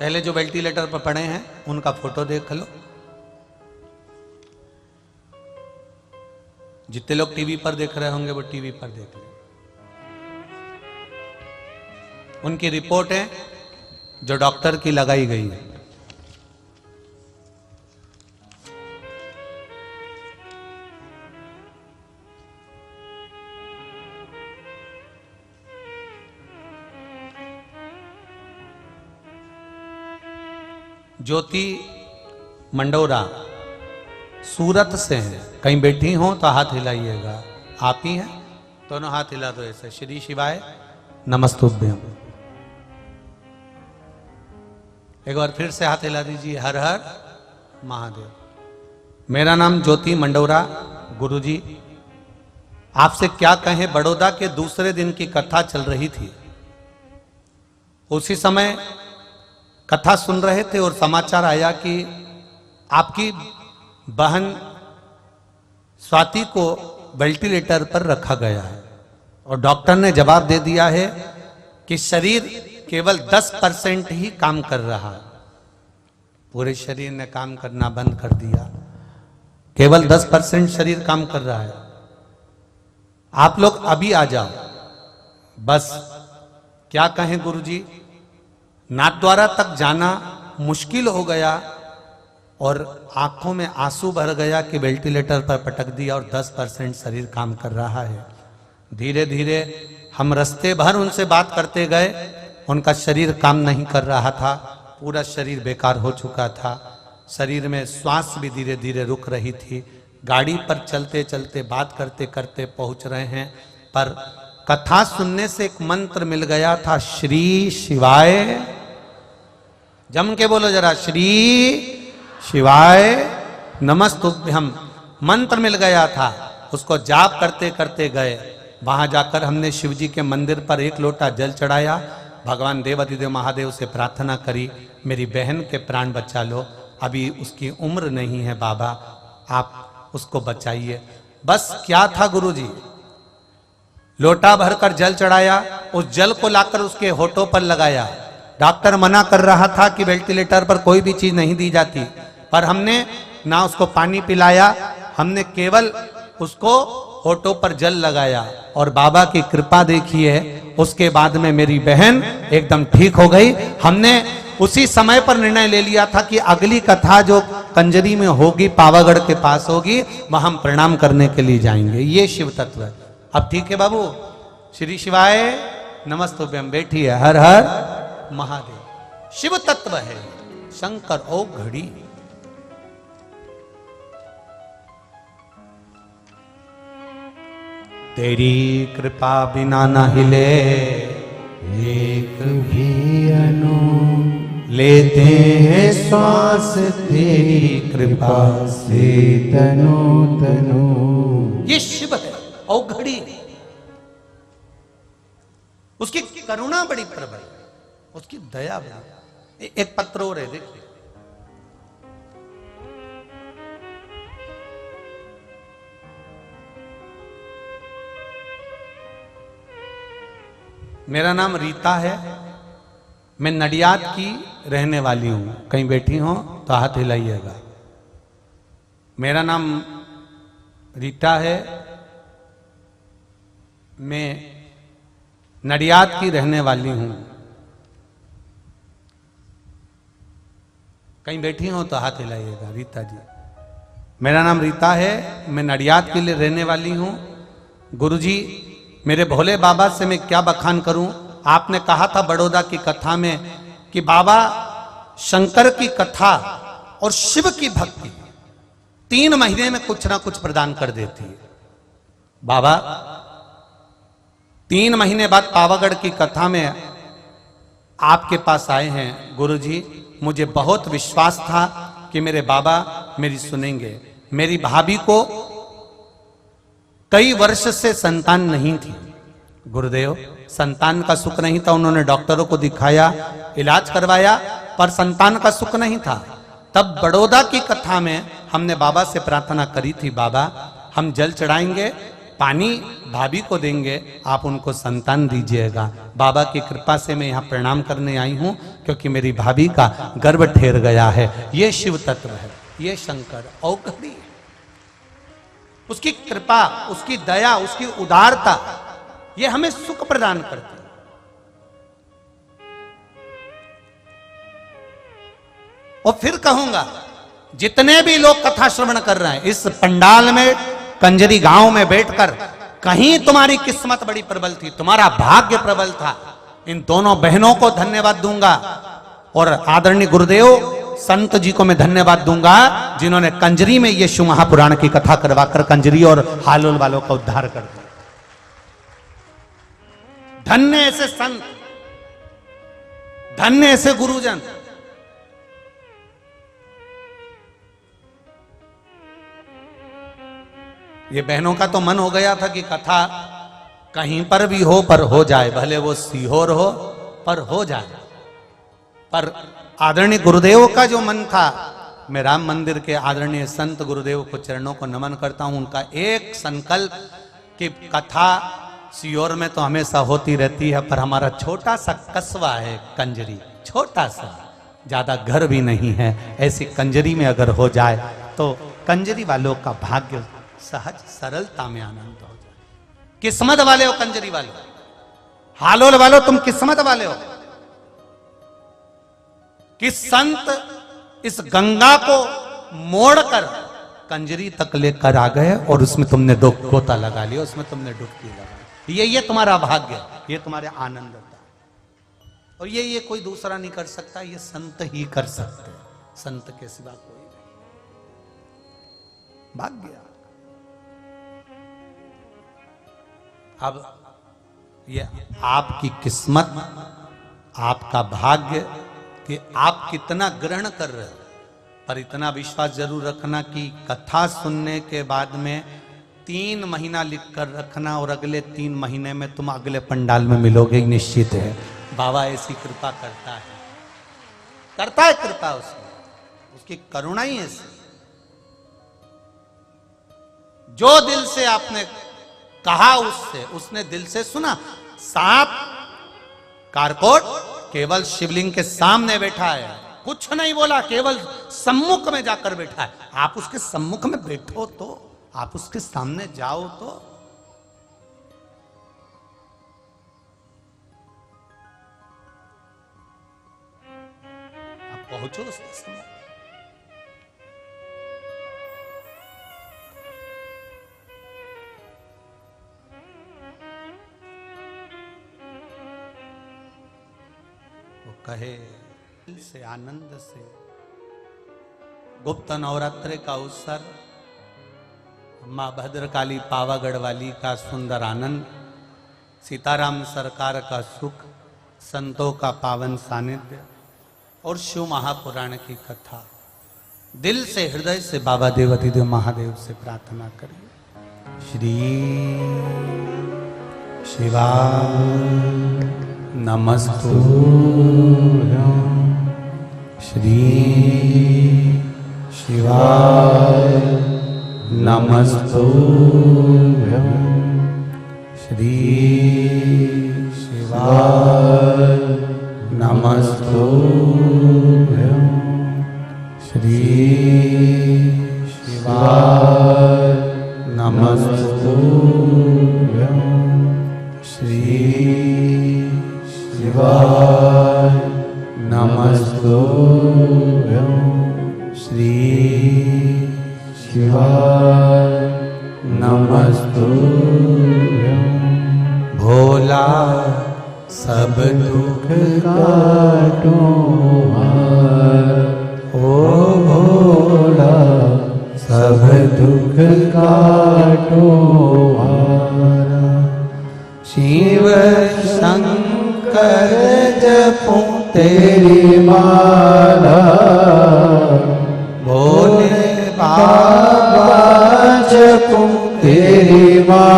पहले जो वेंटिलेटर पर पड़े हैं उनका फोटो देख लो। जितने लोग टीवी पर देख रहे होंगे वो टीवी पर देख लें। उनकी रिपोर्ट है जो डॉक्टर की लगाई गई है। ज्योति मंडोरा सूरत से हैं। कहीं बैठी हो तो हाथ हिलाइएगा। आप ही हैं? दोनों हाथ हिला दो ऐसे। श्री शिवाय नमस्तुभ्यम। एक बार फिर से हाथ हिला दीजिए। हर हर महादेव। मेरा नाम ज्योति मंडोरा। गुरुजी आपसे क्या कहें, बड़ौदा के दूसरे दिन की कथा चल रही थी। उसी समय कथा सुन रहे थे और समाचार आया कि आपकी बहन स्वाति को वेंटिलेटर पर रखा गया है और डॉक्टर ने जवाब दे दिया है कि शरीर केवल 10% ही काम कर रहा है। पूरे शरीर ने काम करना बंद कर दिया, केवल 10% शरीर काम कर रहा है। आप लोग अभी आ जाओ। बस क्या कहें गुरुजी, नाथद्वारा तक जाना मुश्किल हो गया और आंखों में आंसू भर गया कि वेंटिलेटर पर पटक दिया और 10% शरीर काम कर रहा है। धीरे धीरे हम रास्ते भर उनसे बात करते गए। उनका शरीर काम नहीं कर रहा था, पूरा शरीर बेकार हो चुका था। शरीर में श्वास भी धीरे धीरे रुक रही थी। गाड़ी पर चलते चलते बात करते करते पहुंच रहे हैं, पर कथा सुनने से एक मंत्र मिल गया था। श्री शिवाय, जम के बोलो जरा, श्री शिवाय नमस्तुभ्यम मंत्र मिल गया था। उसको जाप करते करते गए। वहां जाकर हमने शिव जी के मंदिर पर 1 लोटा जल चढ़ाया। भगवान देवाधिदेव महादेव से प्रार्थना करी, मेरी बहन के प्राण बचा लो। अभी उसकी उम्र नहीं है बाबा, आप उसको बचाइए। बस क्या था गुरुजी, लोटा भरकर जल चढ़ाया। उस जल को लाकर उसके होठों पर लगाया। डॉक्टर मना कर रहा था कि वेंटिलेटर पर कोई भी चीज नहीं दी जाती, पर हमने ना उसको पानी पिलाया, हमने केवल उसको होठों पर जल लगाया और बाबा की कृपा देखिए। उसके बाद में मेरी बहन एकदम ठीक हो गई। हमने उसी समय पर निर्णय ले लिया था कि अगली कथा जो कंजरी में होगी, पावागढ़ के पास होगी, वहां हम प्रणाम करने के लिए जाएंगे। ये शिव तत्व है। अब ठीक है बाबू, श्री शिवाय नमस्तुभ्यम। बैठी है। हर हर महादेव। शिव तत्व है शंकर ओ घड़ी। तेरी कृपा बिना न हिले एक भी अनु, लेते हैं श्वास तेरी कृपा से तनु तनु। ये शिव है औघड़ी। उसकी करुणा बड़ी प्रबल, उसकी दया बड़ी। एक पत्र और है, देखिए। मेरा नाम रीता है, मैं नडियाद की रहने वाली हूं। कहीं बैठी हो तो हाथ हिलाइएगा। मेरा नाम रीता है, मैं नडियाद की रहने वाली हूं। कहीं बैठी हो तो हाथ हिलाइएगा। रीता जी, मेरा नाम रीता है, मैं नडियाद के लिए रहने वाली हूं। गुरुजी, मेरे भोले बाबा से मैं क्या बखान करूं। आपने कहा था बड़ौदा की कथा में कि बाबा शंकर की कथा और शिव की भक्ति 3 महीने में कुछ ना कुछ प्रदान कर देती है। बाबा 3 महीने बाद पावागढ़ की कथा में आपके पास आए हैं। गुरुजी, मुझे बहुत विश्वास था कि मेरे बाबा मेरी सुनेंगे। मेरी भाभी को कई वर्ष से संतान नहीं थी गुरुदेव, संतान का सुख नहीं था। उन्होंने डॉक्टरों को दिखाया, इलाज करवाया, पर संतान का सुख नहीं था। तब बड़ौदा की कथा में हमने बाबा से प्रार्थना करी थी, बाबा हम जल चढ़ाएंगे, पानी भाभी को देंगे, आप उनको संतान दीजिएगा। बाबा की कृपा से मैं यहाँ प्रणाम करने आई हूँ, क्योंकि मेरी भाभी का गर्भ ठहर गया है। ये शिव तत्व है, ये शंकर औघड़ी है। उसकी कृपा, उसकी दया, उसकी उदारता, ये हमें सुख प्रदान करती है। और फिर कहूंगा, जितने भी लोग कथा श्रवण कर रहे हैं इस पंडाल में, कंजरी गांव में बैठकर, कहीं तुम्हारी किस्मत बड़ी प्रबल थी, तुम्हारा भाग्य प्रबल था। इन दोनों बहनों को धन्यवाद दूंगा, और आदरणीय गुरुदेव संत जी को मैं धन्यवाद दूंगा, जिन्होंने कंजरी में ये शिव महापुराण की कथा करवाकर कंजरी और हालोल वालों का उद्धार कर दिया। धन्य ऐसे संत, धन्य ऐसे गुरुजन। ये बहनों का तो मन हो गया था कि कथा कहीं पर भी हो पर हो जाए, भले वो सीहोर हो पर हो जाए। पर आदरणीय गुरुदेव का जो मन था, मैं राम मंदिर के आदरणीय संत गुरुदेव को चरणों को नमन करता हूं। उनका एक संकल्प कि कथा सीहोर में तो हमेशा होती रहती है, पर हमारा छोटा सा कस्बा है कंजरी, छोटा सा, ज्यादा घर भी नहीं है, ऐसी कंजरी में अगर हो जाए तो कंजरी वालों का भाग्य सहज सरलता में आनंद हो जाए। किस्मत वाले हो कंजरी वालों, हालोल वालों, तुम किस्मत वाले हो कि संत इस गंगा को मोड़कर कंजरी तक लेकर आ गए, और उसमें तुमने दो गोता लगा लिया, उसमें तुमने डुबकी लगाई। ये तुम्हारा भाग्य, ये तुम्हारे आनंद होता है। और ये कोई दूसरा नहीं कर सकता, ये संत ही कर सकते हैं, संत के सिवा कोई नहीं। भाग्य। अब ये आपकी किस्मत, आपका भाग्य कि आप कितना ग्रहण कर रहे हो। पर इतना विश्वास जरूर रखना कि कथा सुनने के बाद में 3 महीना लिख कर रखना, और अगले 3 महीने में तुम अगले पंडाल में मिलोगे, निश्चित है। बाबा ऐसी कृपा करता है, करता है कृपा, उसकी करुणा ही ऐसी। जो दिल से आपने कहा उससे, उसने दिल से सुना। सांप कारकोट केवल शिवलिंग के सामने बैठा है, कुछ नहीं बोला, केवल सम्मुख में जाकर बैठा है। आप उसके सम्मुख में बैठो तो, आप उसके सामने जाओ तो। आप पहुंचो उसके सामने। कहे दिल से, आनंद से, गुप्त नवरात्रि का अवसर, मां भद्रकाली पावागढ़ वाली का सुंदर आनंद, सीताराम सरकार का सुख, संतों का पावन सानिध्य और शिव महापुराण की कथा। दिल से, हृदय से बाबा देवाधिदेव महादेव से प्रार्थना करिए। श्री शिवाय नमस्तु, श्री शिवाय नमस्तु, श्री शिवाय नमस्तु, श्री शिवाय नमस्तु, श्री शिवाय नमस्तु, श्री शिवाय नमस्तु। भोला सब दुख काटो, ओ भोला सब दुख काटो, शिव शंकर जपूं तेरी माला, भोले बाबा जपूं तेरी माला,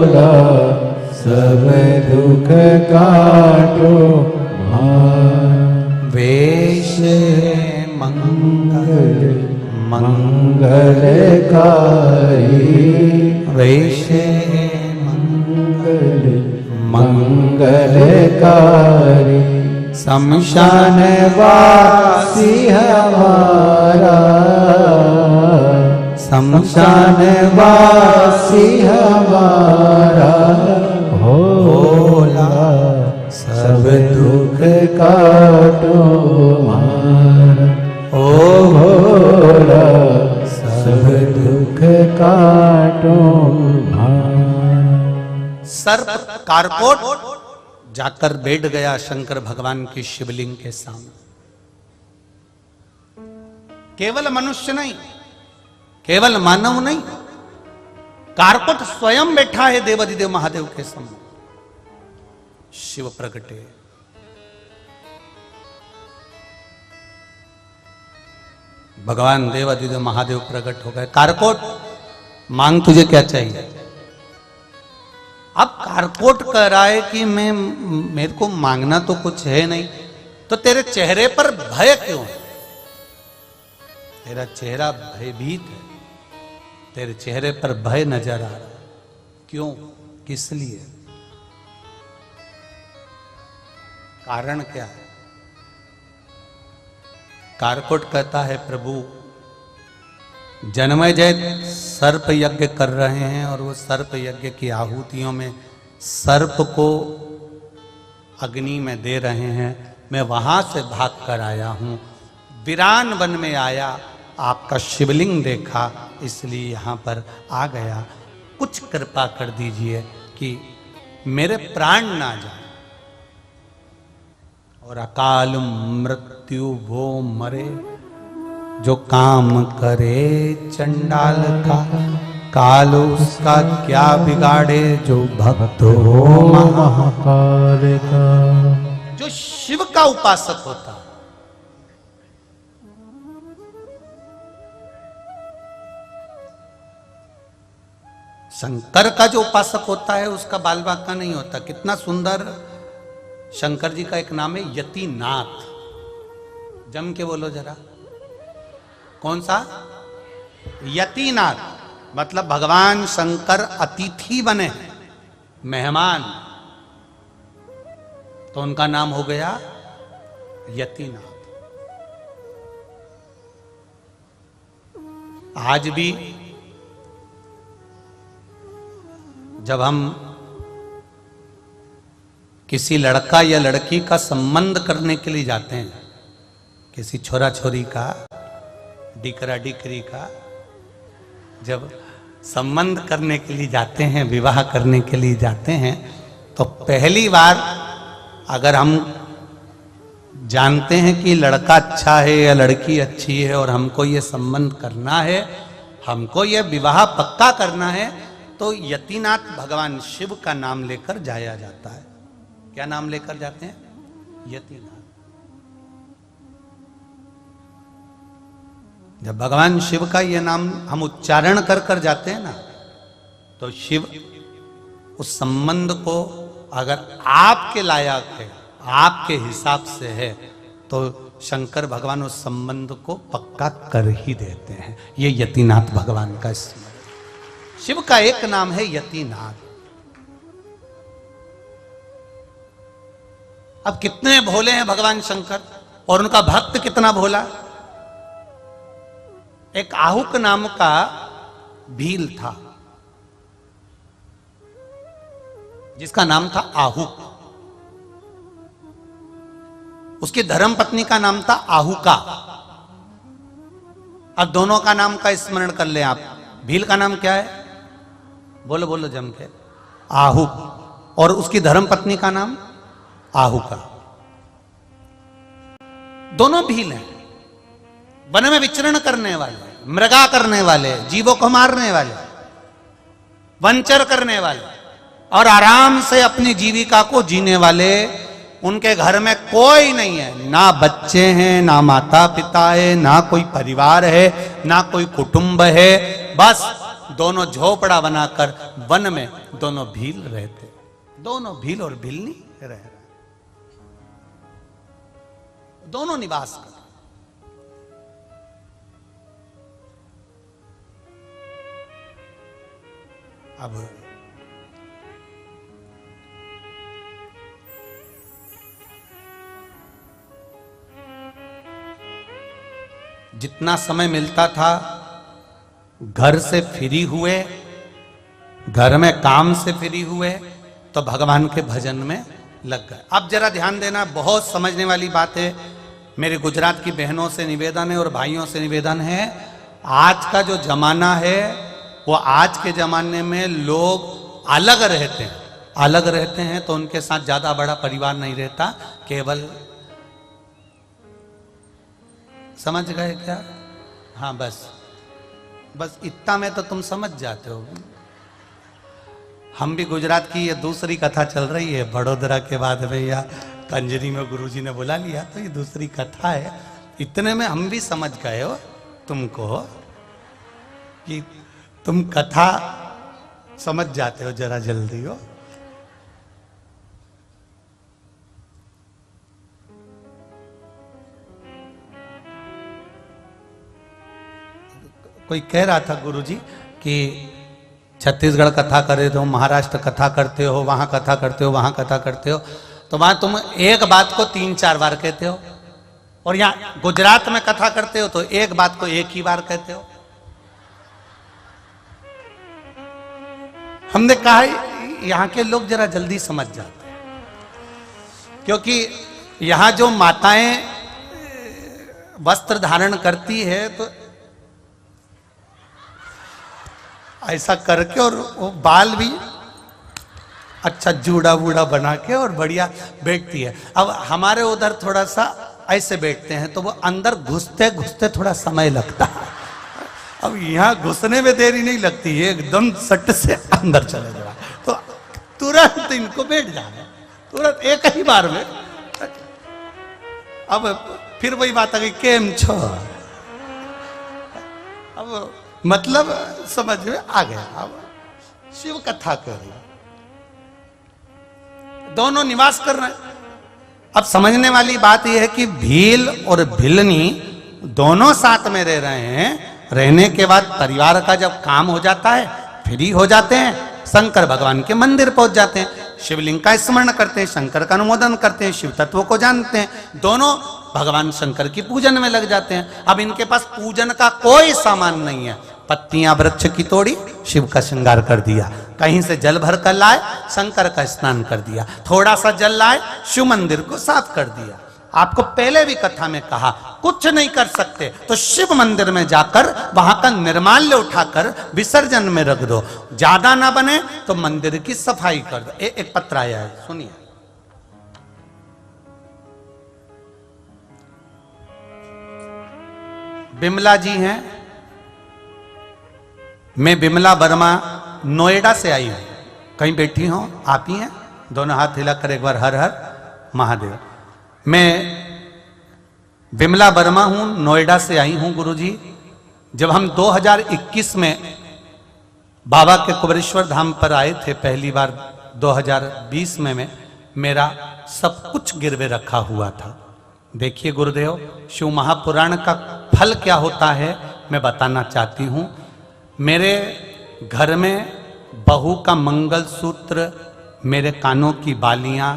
भोला सब दुख काटो भार। वेश मंगल मंगलकारी वेश मंगल मंगलकारी शमशान वासी हमारा शमशान वासी हमारा भोला सब दुख काटो हमारा। ओ भोला सब दुख काटो हमारा। सर्प कारकोट जाकर बैठ गया शंकर भगवान के शिवलिंग के सामने। केवल मनुष्य नहीं, केवल मानव नहीं, कारकोट स्वयं बैठा है देवाधिदेव महादेव के सामने। शिव प्रगटे। भगवान देवाधिदेव महादेव प्रकट हो गए। कारकोट मांग तुझे क्या चाहिए? अब कारकोट कह रहा है कि मेरे को मांगना तो कुछ है नहीं, तो तेरे चेहरे पर भय क्यों है? तेरा चेहरा भयभीत है, तेरे चेहरे पर भय नजर आ रहा है। क्यों? किस लिए? कारण क्या है? कारकोट कहता है प्रभु जन्मेजय सर्प यज्ञ कर रहे हैं और वो सर्प यज्ञ की आहुतियों में सर्प को अग्नि में दे रहे हैं। मैं वहां से भाग कर आया हूं, वीरान वन में आया, आपका शिवलिंग देखा, इसलिए यहां पर आ गया। कुछ कृपा कर दीजिए कि मेरे प्राण ना जाए और अकाल मृत्यु वो मरे जो काम करे चंडाल का। काल उसका क्या बिगाड़े जो भक्त हो महाकाल का। जो शिव का उपासक होता, शंकर का जो उपासक होता है उसका बाल बांका नहीं होता। कितना सुंदर शंकर जी का एक नाम है यतिनाथ। जम के बोलो जरा, कौन सा? यतिनाथ। मतलब भगवान शंकर अतिथि बने, मेहमान, तो उनका नाम हो गया यतिनाथ। आज भी जब हम किसी लड़का या लड़की का संबंध करने के लिए जाते हैं, किसी छोरा छोरी का, डिकरा डिकरी का, जब संबंध करने के लिए जाते हैं, विवाह करने के लिए जाते हैं, तो पहली बार अगर हम जानते हैं कि लड़का अच्छा है या लड़की अच्छी है और हमको ये संबंध करना है, हमको ये विवाह पक्का करना है, तो यतिनाथ भगवान शिव का नाम लेकर जाया जाता है। क्या नाम लेकर जाते हैं? यतिनाथ। जब भगवान शिव का ये नाम हम उच्चारण कर कर जाते हैं ना, तो शिव उस संबंध को अगर आपके लायक है, आपके हिसाब से है, तो शंकर भगवान उस संबंध को पक्का कर ही देते हैं। ये यतिनाथ भगवान का स्मरण। शिव का एक नाम है यतिनाथ। अब कितने भोले हैं भगवान शंकर और उनका भक्त कितना भोला। एक आहुक नाम का भील था जिसका नाम था आहुक। उसकी धर्म पत्नी का नाम था आहुका। अब दोनों का नाम का स्मरण कर लें आप। भील का नाम क्या है? बोलो बोलो जम के। आहुक। और उसकी धर्म पत्नी का नाम आहुका। दोनों भील हैं, वन में विचरण करने वाले, मृगा करने वाले, जीवों को मारने वाले, वंचर करने वाले और आराम से अपनी जीविका को जीने वाले। उनके घर में कोई नहीं है, ना बच्चे हैं, ना माता पिता है, ना कोई परिवार है, ना कोई कुटुंब है। बस दोनों झोपड़ा बनाकर वन में दोनों भील रहते, दोनों भील और भिलनी रह रहे, दोनों निवास कर। अब जितना समय मिलता था घर से फ्री हुए, घर में काम से फ्री हुए तो भगवान के भजन में लग गए। अब जरा ध्यान देना, बहुत समझने वाली बात है। मेरे गुजरात की बहनों से निवेदन है और भाइयों से निवेदन है, आज का जो जमाना है वो आज के जमाने में लोग अलग रहते हैं, अलग रहते हैं तो उनके साथ ज्यादा बड़ा परिवार नहीं रहता, केवल समझ गए क्या? हाँ बस इतना में तो तुम समझ जाते हो। हम भी गुजरात की ये दूसरी कथा चल रही है, बड़ोदरा के बाद भैया कंजरी में गुरुजी ने बुला लिया, तो ये दूसरी कथा है। इतने में हम भी समझ गए हो तुमको कि तुम कथा समझ जाते हो जरा जल्दी हो। कोई कह रहा था गुरुजी कि छत्तीसगढ़ कथा करे तो महाराष्ट्र कथा करते हो, वहां कथा करते हो, वहां कथा करते हो, तो वहां तुम एक बात को 3-4 बार कहते हो, और यहां गुजरात में कथा करते हो तो एक बात को एक ही बार कहते हो। हमने कहा यहां के लोग जरा जल्दी समझ जाते हैं, क्योंकि यहां जो माताएं वस्त्र धारण करती है तो ऐसा करके, और वो बाल भी अच्छा जूड़ा वूड़ा बना के और बढ़िया बैठती है। अब हमारे उधर थोड़ा सा ऐसे बैठते हैं तो वो अंदर घुसते घुसते थोड़ा समय लगता है। अब यहाँ घुसने में देरी नहीं लगती है, एकदम सट से अंदर चले जाए तो तुरंत इनको बैठ जाना, तुरंत एक ही बार में। अब फिर वही बात आ गई, केम छो, अब मतलब समझ में आ गया। अब शिव कथा कर रही, दोनों निवास कर रहे हैं। अब समझने वाली बात यह है कि भील और भिलनी दोनों साथ में रह रहे हैं। रहने के बाद परिवार का जब काम हो जाता है, फ्री हो जाते हैं, शंकर भगवान के मंदिर पहुंच जाते हैं, शिवलिंग का स्मरण करते हैं, शंकर का अनुमोदन करते हैं, शिव तत्व को जानते हैं, दोनों भगवान शंकर की पूजन में लग जाते हैं। अब इनके पास पूजन का कोई सामान नहीं है, पत्तियां वृक्ष की तोड़ी, शिव का श्रृंगार कर दिया, कहीं से जल भर कर लाए, शंकर का स्नान कर दिया, थोड़ा सा जल लाए, शिव मंदिर को साफ कर दिया। आपको पहले भी कथा में कहा, कुछ नहीं कर सकते तो शिव मंदिर में जाकर वहां का निर्माल्य उठाकर विसर्जन में रख दो, ज्यादा ना बने तो मंदिर की सफाई कर दो। एक पत्र आया है, सुनिए। बिमला जी हैं, मैं बिमला वर्मा नोएडा से आई हूं, कहीं बैठी हूं, आप ही हैं? दोनों हाथ हिलाकर एक बार हर हर महादेव। मैं बिमला वर्मा हूं, नोएडा से आई हूं गुरुजी। जब हम 2021 में बाबा के कुबेरेश्वर धाम पर आए थे पहली बार 2020 में मेरा सब कुछ गिरवे रखा हुआ था। देखिए गुरुदेव, शिव महापुराण का फल क्या होता है मैं बताना चाहती हूं। मेरे घर में बहू का मंगलसूत्र, मेरे कानों की बालियां,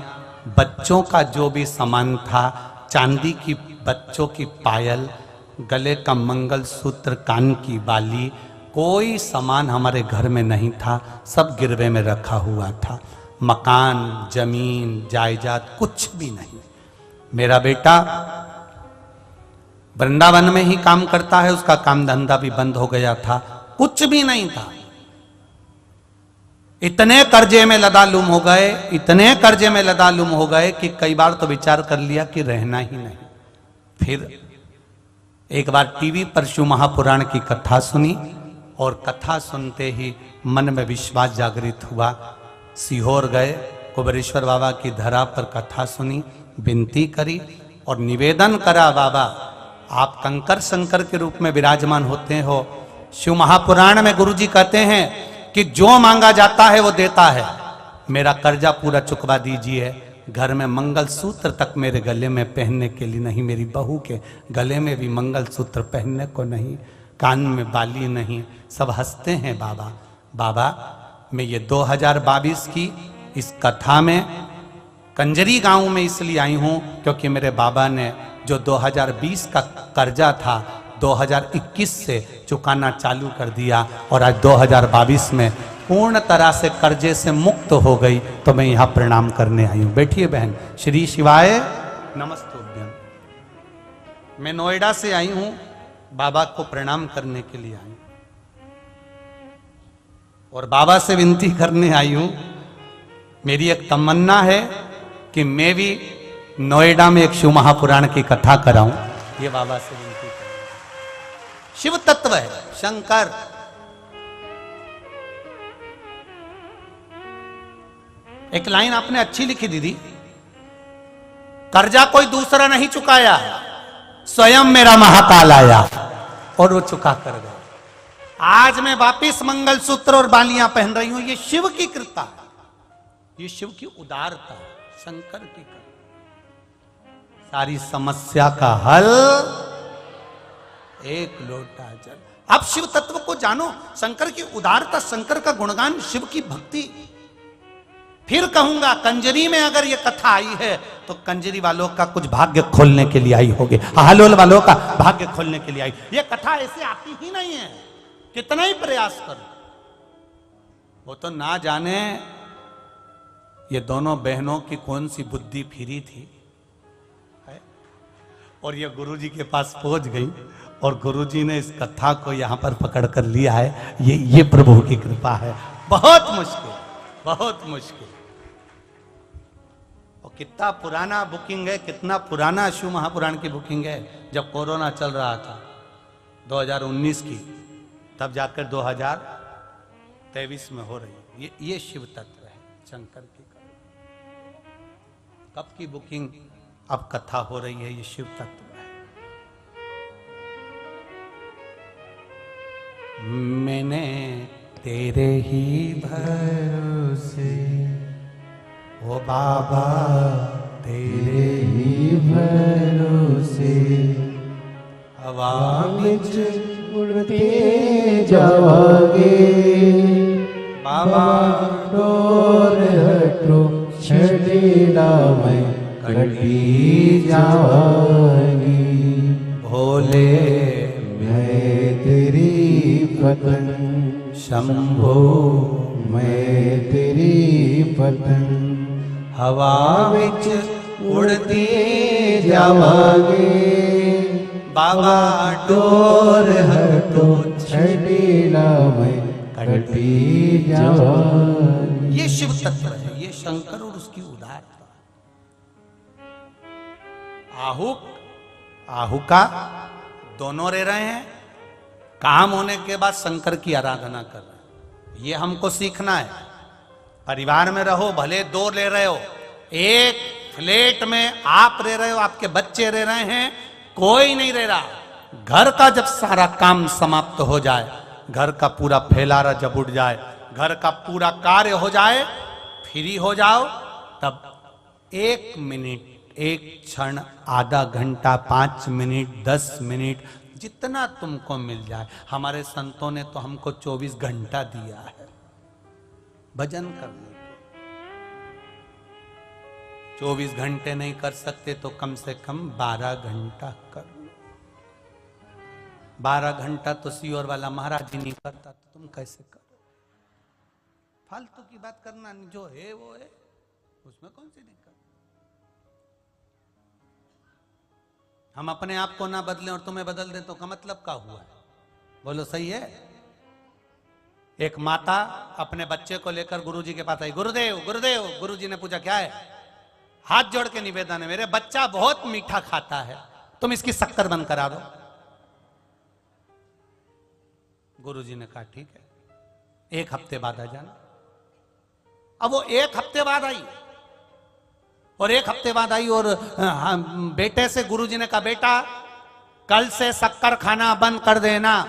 बच्चों का जो भी सामान था, चांदी की बच्चों की पायल, गले का मंगलसूत्र, कान की बाली, कोई सामान हमारे घर में नहीं था, सब गिरवे में रखा हुआ था। मकान, जमीन, जायदाद कुछ भी नहीं। मेरा बेटा वृंदावन में ही काम करता है, उसका काम धंधा भी बंद हो गया था, कुछ भी नहीं था। इतने कर्जे में लदालुम हो गए, इतने कर्जे में लदालुम हो गए कि कई बार तो विचार कर लिया कि रहना ही नहीं। फिर एक बार टीवी पर शिव महापुराण की कथा सुनी और कथा सुनते ही मन में विश्वास जागृत हुआ। सीहोर गए, कुबेरेश्वर बाबा की धरा पर कथा सुनी, विनती करी और निवेदन करा, बाबा आप कंकर शंकर के रूप में विराजमान होते हो, शिव महापुराण में गुरुजी कहते हैं कि जो मांगा जाता है वो देता है। मेरा कर्जा पूरा चुकवा दीजिए। घर में मंगलसूत्र तक मेरे गले में पहनने के लिए नहीं, मेरी बहू के गले में भी मंगलसूत्र पहनने को नहीं, कान में बाली नहीं। सब हंसते हैं बाबा। बाबा मैं ये 2022 की इस कथा में कंजरी गांव में इसलिए आई हूं क्योंकि मेरे बाबा ने जो 2020 का कर्जा था 2021 से चुकाना चालू कर दिया और आज 2022 में पूर्ण तरह से कर्जे से मुक्त हो गई। तो मैं यहाँ प्रणाम करने आई हूँ। बैठिए बहन। श्री शिवाय नमस्तुभ्यम। मैं नोएडा से आई हूँ, बाबा को प्रणाम करने के लिए आई हूँ और बाबा से विनती करने आई हूँ। मेरी एक तमन्ना है कि मैं भी नोएडा में एक शिव महापुराण की कथा कराऊं। ये बाबा से विनती करूं। शिव तत्व है शंकर। एक लाइन आपने अच्छी लिखी दीदी, कर्जा कोई दूसरा नहीं चुकाया, स्वयं मेरा महाकाल आया और वो चुका कर गया। आज मैं वापिस मंगलसूत्र और बालियां पहन रही हूं। ये शिव की कृपा है, ये शिव की उदारता है, शंकर की कृपा। सारी समस्या का हल एक लोटा जल। अब शिव तत्व को जानो, शंकर की उदारता, शंकर का गुणगान, शिव की भक्ति। फिर कहूंगा कंजरी में अगर ये कथा आई है तो कंजरी वालों का कुछ भाग्य खोलने के लिए आई होगी, हालोल वालों का भाग्य खोलने के लिए आई। ये कथा ऐसे आती ही नहीं है, कितना ही प्रयास करो। वो तो ना जाने ये दोनों बहनों की कौन सी बुद्धि फिरी थी है? और ये गुरुजी के पास पहुंच गई और गुरुजी ने इस कथा को यहां पर पकड़ कर लिया है। ये प्रभु की कृपा है। बहुत मुश्किल, बहुत मुश्किल। और कितना पुराना बुकिंग है, कितना पुराना शिव महापुराण की बुकिंग है। जब कोरोना चल रहा था 2019 की, तब जाकर 2023 में हो रही है। ये शिव तत्व है शंकर की। कब की बुकिंग, अब कथा हो रही है। ये शिव तत्व है। मैंने तेरे ही भरोसे ओ बाबा, तेरे ही भरोसे हवा बिच उड़ते जावागे बाबा, डोर हटो छड़ीला में कटी जावागी। भोले मैं तेरी पतन शंभो, मैं तेरी पतन हवा विच उड़ती जावागे बाबा, डोर हटो छड़ीला में कटी जावागी। ये शिव तत्व है, ये शंकर और उसकी उदारता। आहुका दोनों रह रहे हैं, काम होने के बाद शंकर की आराधना कर रहे हैं। ये हमको सीखना है। परिवार में रहो, भले दो ले रहे हो, एक फ्लैट में आप रह रहे हो, आपके बच्चे रह रहे हैं, कोई नहीं रह रहा। घर का जब सारा काम समाप्त हो जाए, घर का पूरा फैलारा जब उठ जाए, घर का पूरा कार्य हो जाए, फ्री हो जाओ, तब 1 मिनट, 1 क्षण, आधा घंटा, 5 मिनट, 10 मिनट, जितना तुमको मिल जाए। हमारे संतों ने तो हमको 24 घंटा दिया है भजन करने को। 24 घंटे नहीं कर सकते तो कम से कम 12 घंटा कर लो। 12 घंटा तो सीओर वाला महाराज जी नहीं करता, तो तुम कैसे करो? फालतू की बात करना, जो है वो है, उसमें कौन सी दिक्कत। हम अपने आप को ना बदलें और तुम्हें बदल दें तो का मतलब क्या हुआ है? बोलो सही है। एक माता अपने बच्चे को लेकर गुरुजी के पास आई। गुरुदेव गुरुदेव, गुरुजी ने पूछा क्या है? हाथ जोड़ के निवेदन है, मेरे बच्चा बहुत मीठा खाता है, तुम इसकी शक्कर बंद करा दो। गुरुजी ने कहा ठीक है, 1 हफ्ते बाद आ जाना। अब वो 1 हफ्ते बाद आई और 1 हफ्ते बाद आई और बेटे से गुरुजी ने कहा बेटा कल से शक्कर खाना बंद कर देना।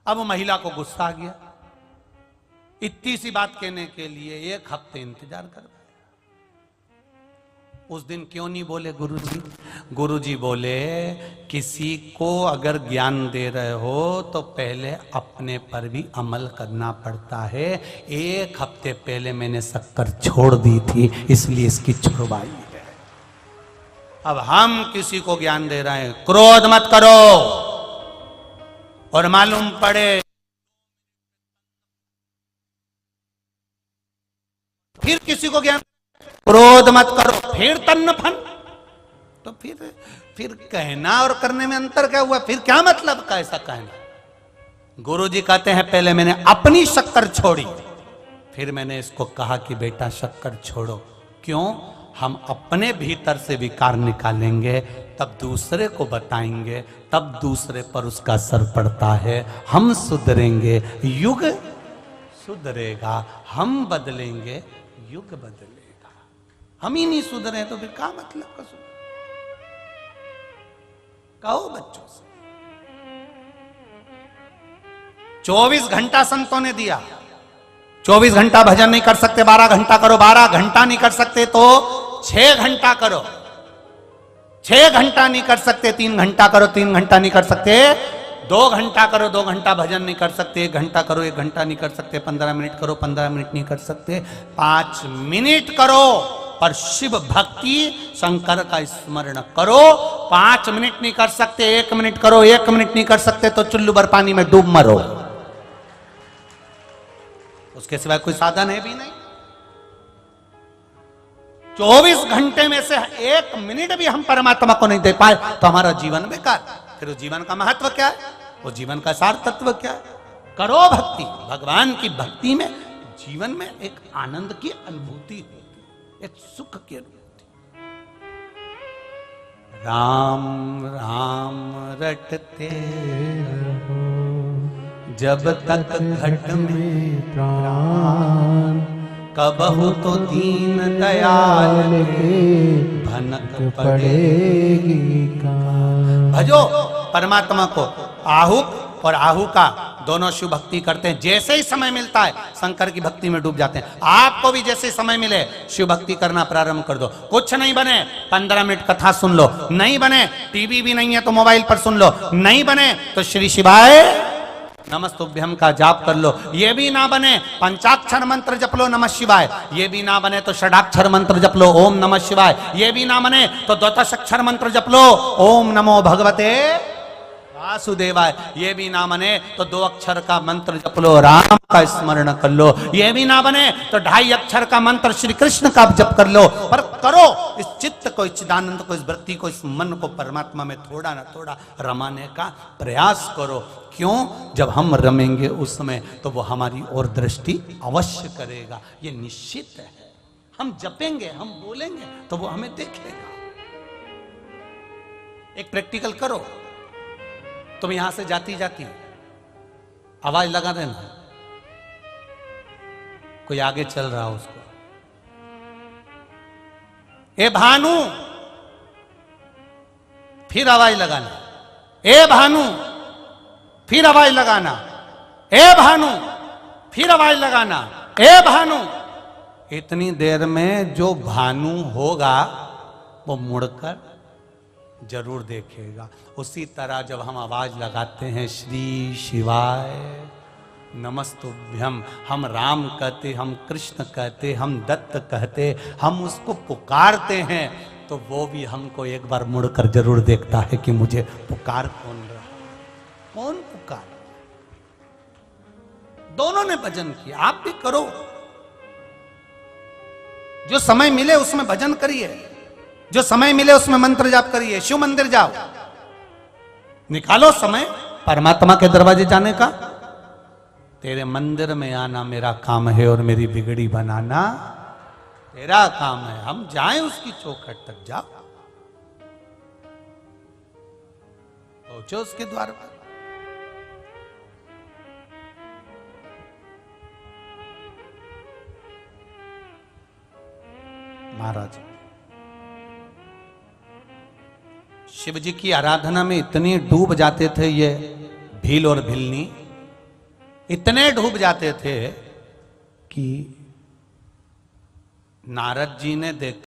अब महिला को गुस्सा आ गया, इतनी सी बात कहने के लिए 1 हफ्ते इंतजार कर। उस दिन क्यों नहीं बोले गुरुजी? गुरुजी बोले किसी को अगर ज्ञान दे रहे हो तो पहले अपने पर भी अमल करना पड़ता है। 1 हफ्ते पहले मैंने शक्कर छोड़ दी थी, इसलिए इसकी छुड़वाई है। अब हम किसी को ज्ञान दे रहे हैं, क्रोध मत करो, और मालूम पड़े फिर किसी को ज्ञान, क्रोध मत करो, फिर तन्न फन, तो फिर कहना और करने में अंतर क्या हुआ? फिर क्या मतलब का ऐसा कहना? गुरुजी कहते हैं पहले मैंने अपनी शक्कर छोड़ी, फिर मैंने इसको कहा कि बेटा शक्कर छोड़ो। क्यों? हम अपने भीतर से विकार निकालेंगे, तब दूसरे को बताएंगे, तब दूसरे पर उसका असर पड़ता है। हम सुधरेंगे, युग सुधरेगा। हम बदलेंगे, युग बदलेगा। हम ही नहीं सुधरे तो फिर क्या मतलब का सुधर? कहो बच्चों से। 24 घंटा संतों ने दिया। 24 घंटा भजन नहीं कर सकते, 12 घंटा करो। 12 घंटा नहीं कर सकते तो 6 घंटा करो। 6 घंटा नहीं कर सकते 3 घंटा करो। 3 घंटा नहीं कर सकते 2 घंटा करो। 2 घंटा भजन नहीं कर सकते 1 घंटा करो। 1 घंटा नहीं कर सकते 15 मिनट करो। 15 मिनट नहीं कर सकते 5 मिनट करो। पर शिव भक्ति शंकर का स्मरण करो। 5 मिनट नहीं कर सकते 1 मिनट करो। 1 मिनट नहीं कर सकते तो चुल्लू भर पानी में डूब मरो। उसके सिवाय कोई साधन है भी नहीं। 24 घंटे में से 1 मिनट भी हम परमात्मा को नहीं दे पाए तो हमारा जीवन बेकार। फिर उस जीवन का महत्व क्या है? वो जीवन का सार तत्व क्या है? करो भक्ति। भगवान की भक्ति में जीवन में एक आनंद की अनुभूति होती है, एक सुख की अनुभूति। राम राम रटते रहो जब तक घट में प्राण, कबहु तो दीन दयाल के भनक पड़ेगी कान। भजो परमात्मा को। आहुक और आहू का दोनों शिव भक्ति करते हैं। जैसे ही समय मिलता है शंकर की भक्ति में डूब जाते हैं। आपको भी जैसे समय मिले शिव भक्ति करना प्रारंभ कर दो। कुछ नहीं बने 15 मिनट कथा सुन लो, नहीं बने टीवी भी नहीं है तो मोबाइल पर सुन लो, नहीं बने तो श्री शिवाय नमस्तुभ्यम का जाप कर लो। ये भी ना बने पंचाक्षर मंत्र जप लो नमः शिवाय। ये भी ना बने तो षडाक्षर मंत्र जप लो ओम नमः शिवाय। ये भी ना बने तो द्वादशाक्षर मंत्र जप लो ओम नमो भगवते वासुदेवाय। ये भी ना बने तो 2 अक्षर का मंत्र जप लो, राम का स्मरण कर लो। ये भी ना बने तो 2.5 अक्षर का मंत्र श्री कृष्ण का जप कर लो। पर करो इस चित्त को, इस चिदानंद को, इस वृत्ति को, इस मन को परमात्मा में थोड़ा ना थोड़ा रमाने का प्रयास करो। क्यों? जब हम रमेंगे उसमें तो वो हमारी ओर दृष्टि अवश्य करेगा, ये निश्चित है। हम जपेंगे, हम बोलेंगे तो वो हमें देखेगा। एक प्रैक्टिकल करो। तुम यहां से जाती जाती आवाज लगा देना, कोई आगे चल रहा हो उसको, ए भानु, फिर आवाज लगाना, ए भानु, फिर आवाज लगाना, ए भानु, फिर आवाज लगाना, ए भानु। इतनी देर में जो भानु होगा वो मुड़कर जरूर देखेगा। उसी तरह जब हम आवाज लगाते हैं श्री शिवाय नमस्तुभ्यम, हम राम कहते, हम कृष्ण कहते, हम दत्त कहते, हम उसको पुकारते हैं तो वो भी हमको एक बार मुड़कर जरूर देखता है कि मुझे पुकार कौन रहा, कौन पुकार। दोनों ने भजन किया, आप भी करो। जो समय मिले उसमें भजन करिए, जो समय मिले उसमें मंत्र जाप करिए, शिव मंदिर जाओ, निकालो समय परमात्मा के दरवाजे जाने का। तेरे मंदिर में आना मेरा काम है और मेरी बिगड़ी बनाना तेरा काम है। हम जाएं उसकी चौखट तक, जाओ, पहुंचो उसके द्वार पर। महाराज शिव जी की आराधना में इतने डूब जाते थे ये भील और भिलनी इतने डूब जाते थे कि नारद जी ने देखा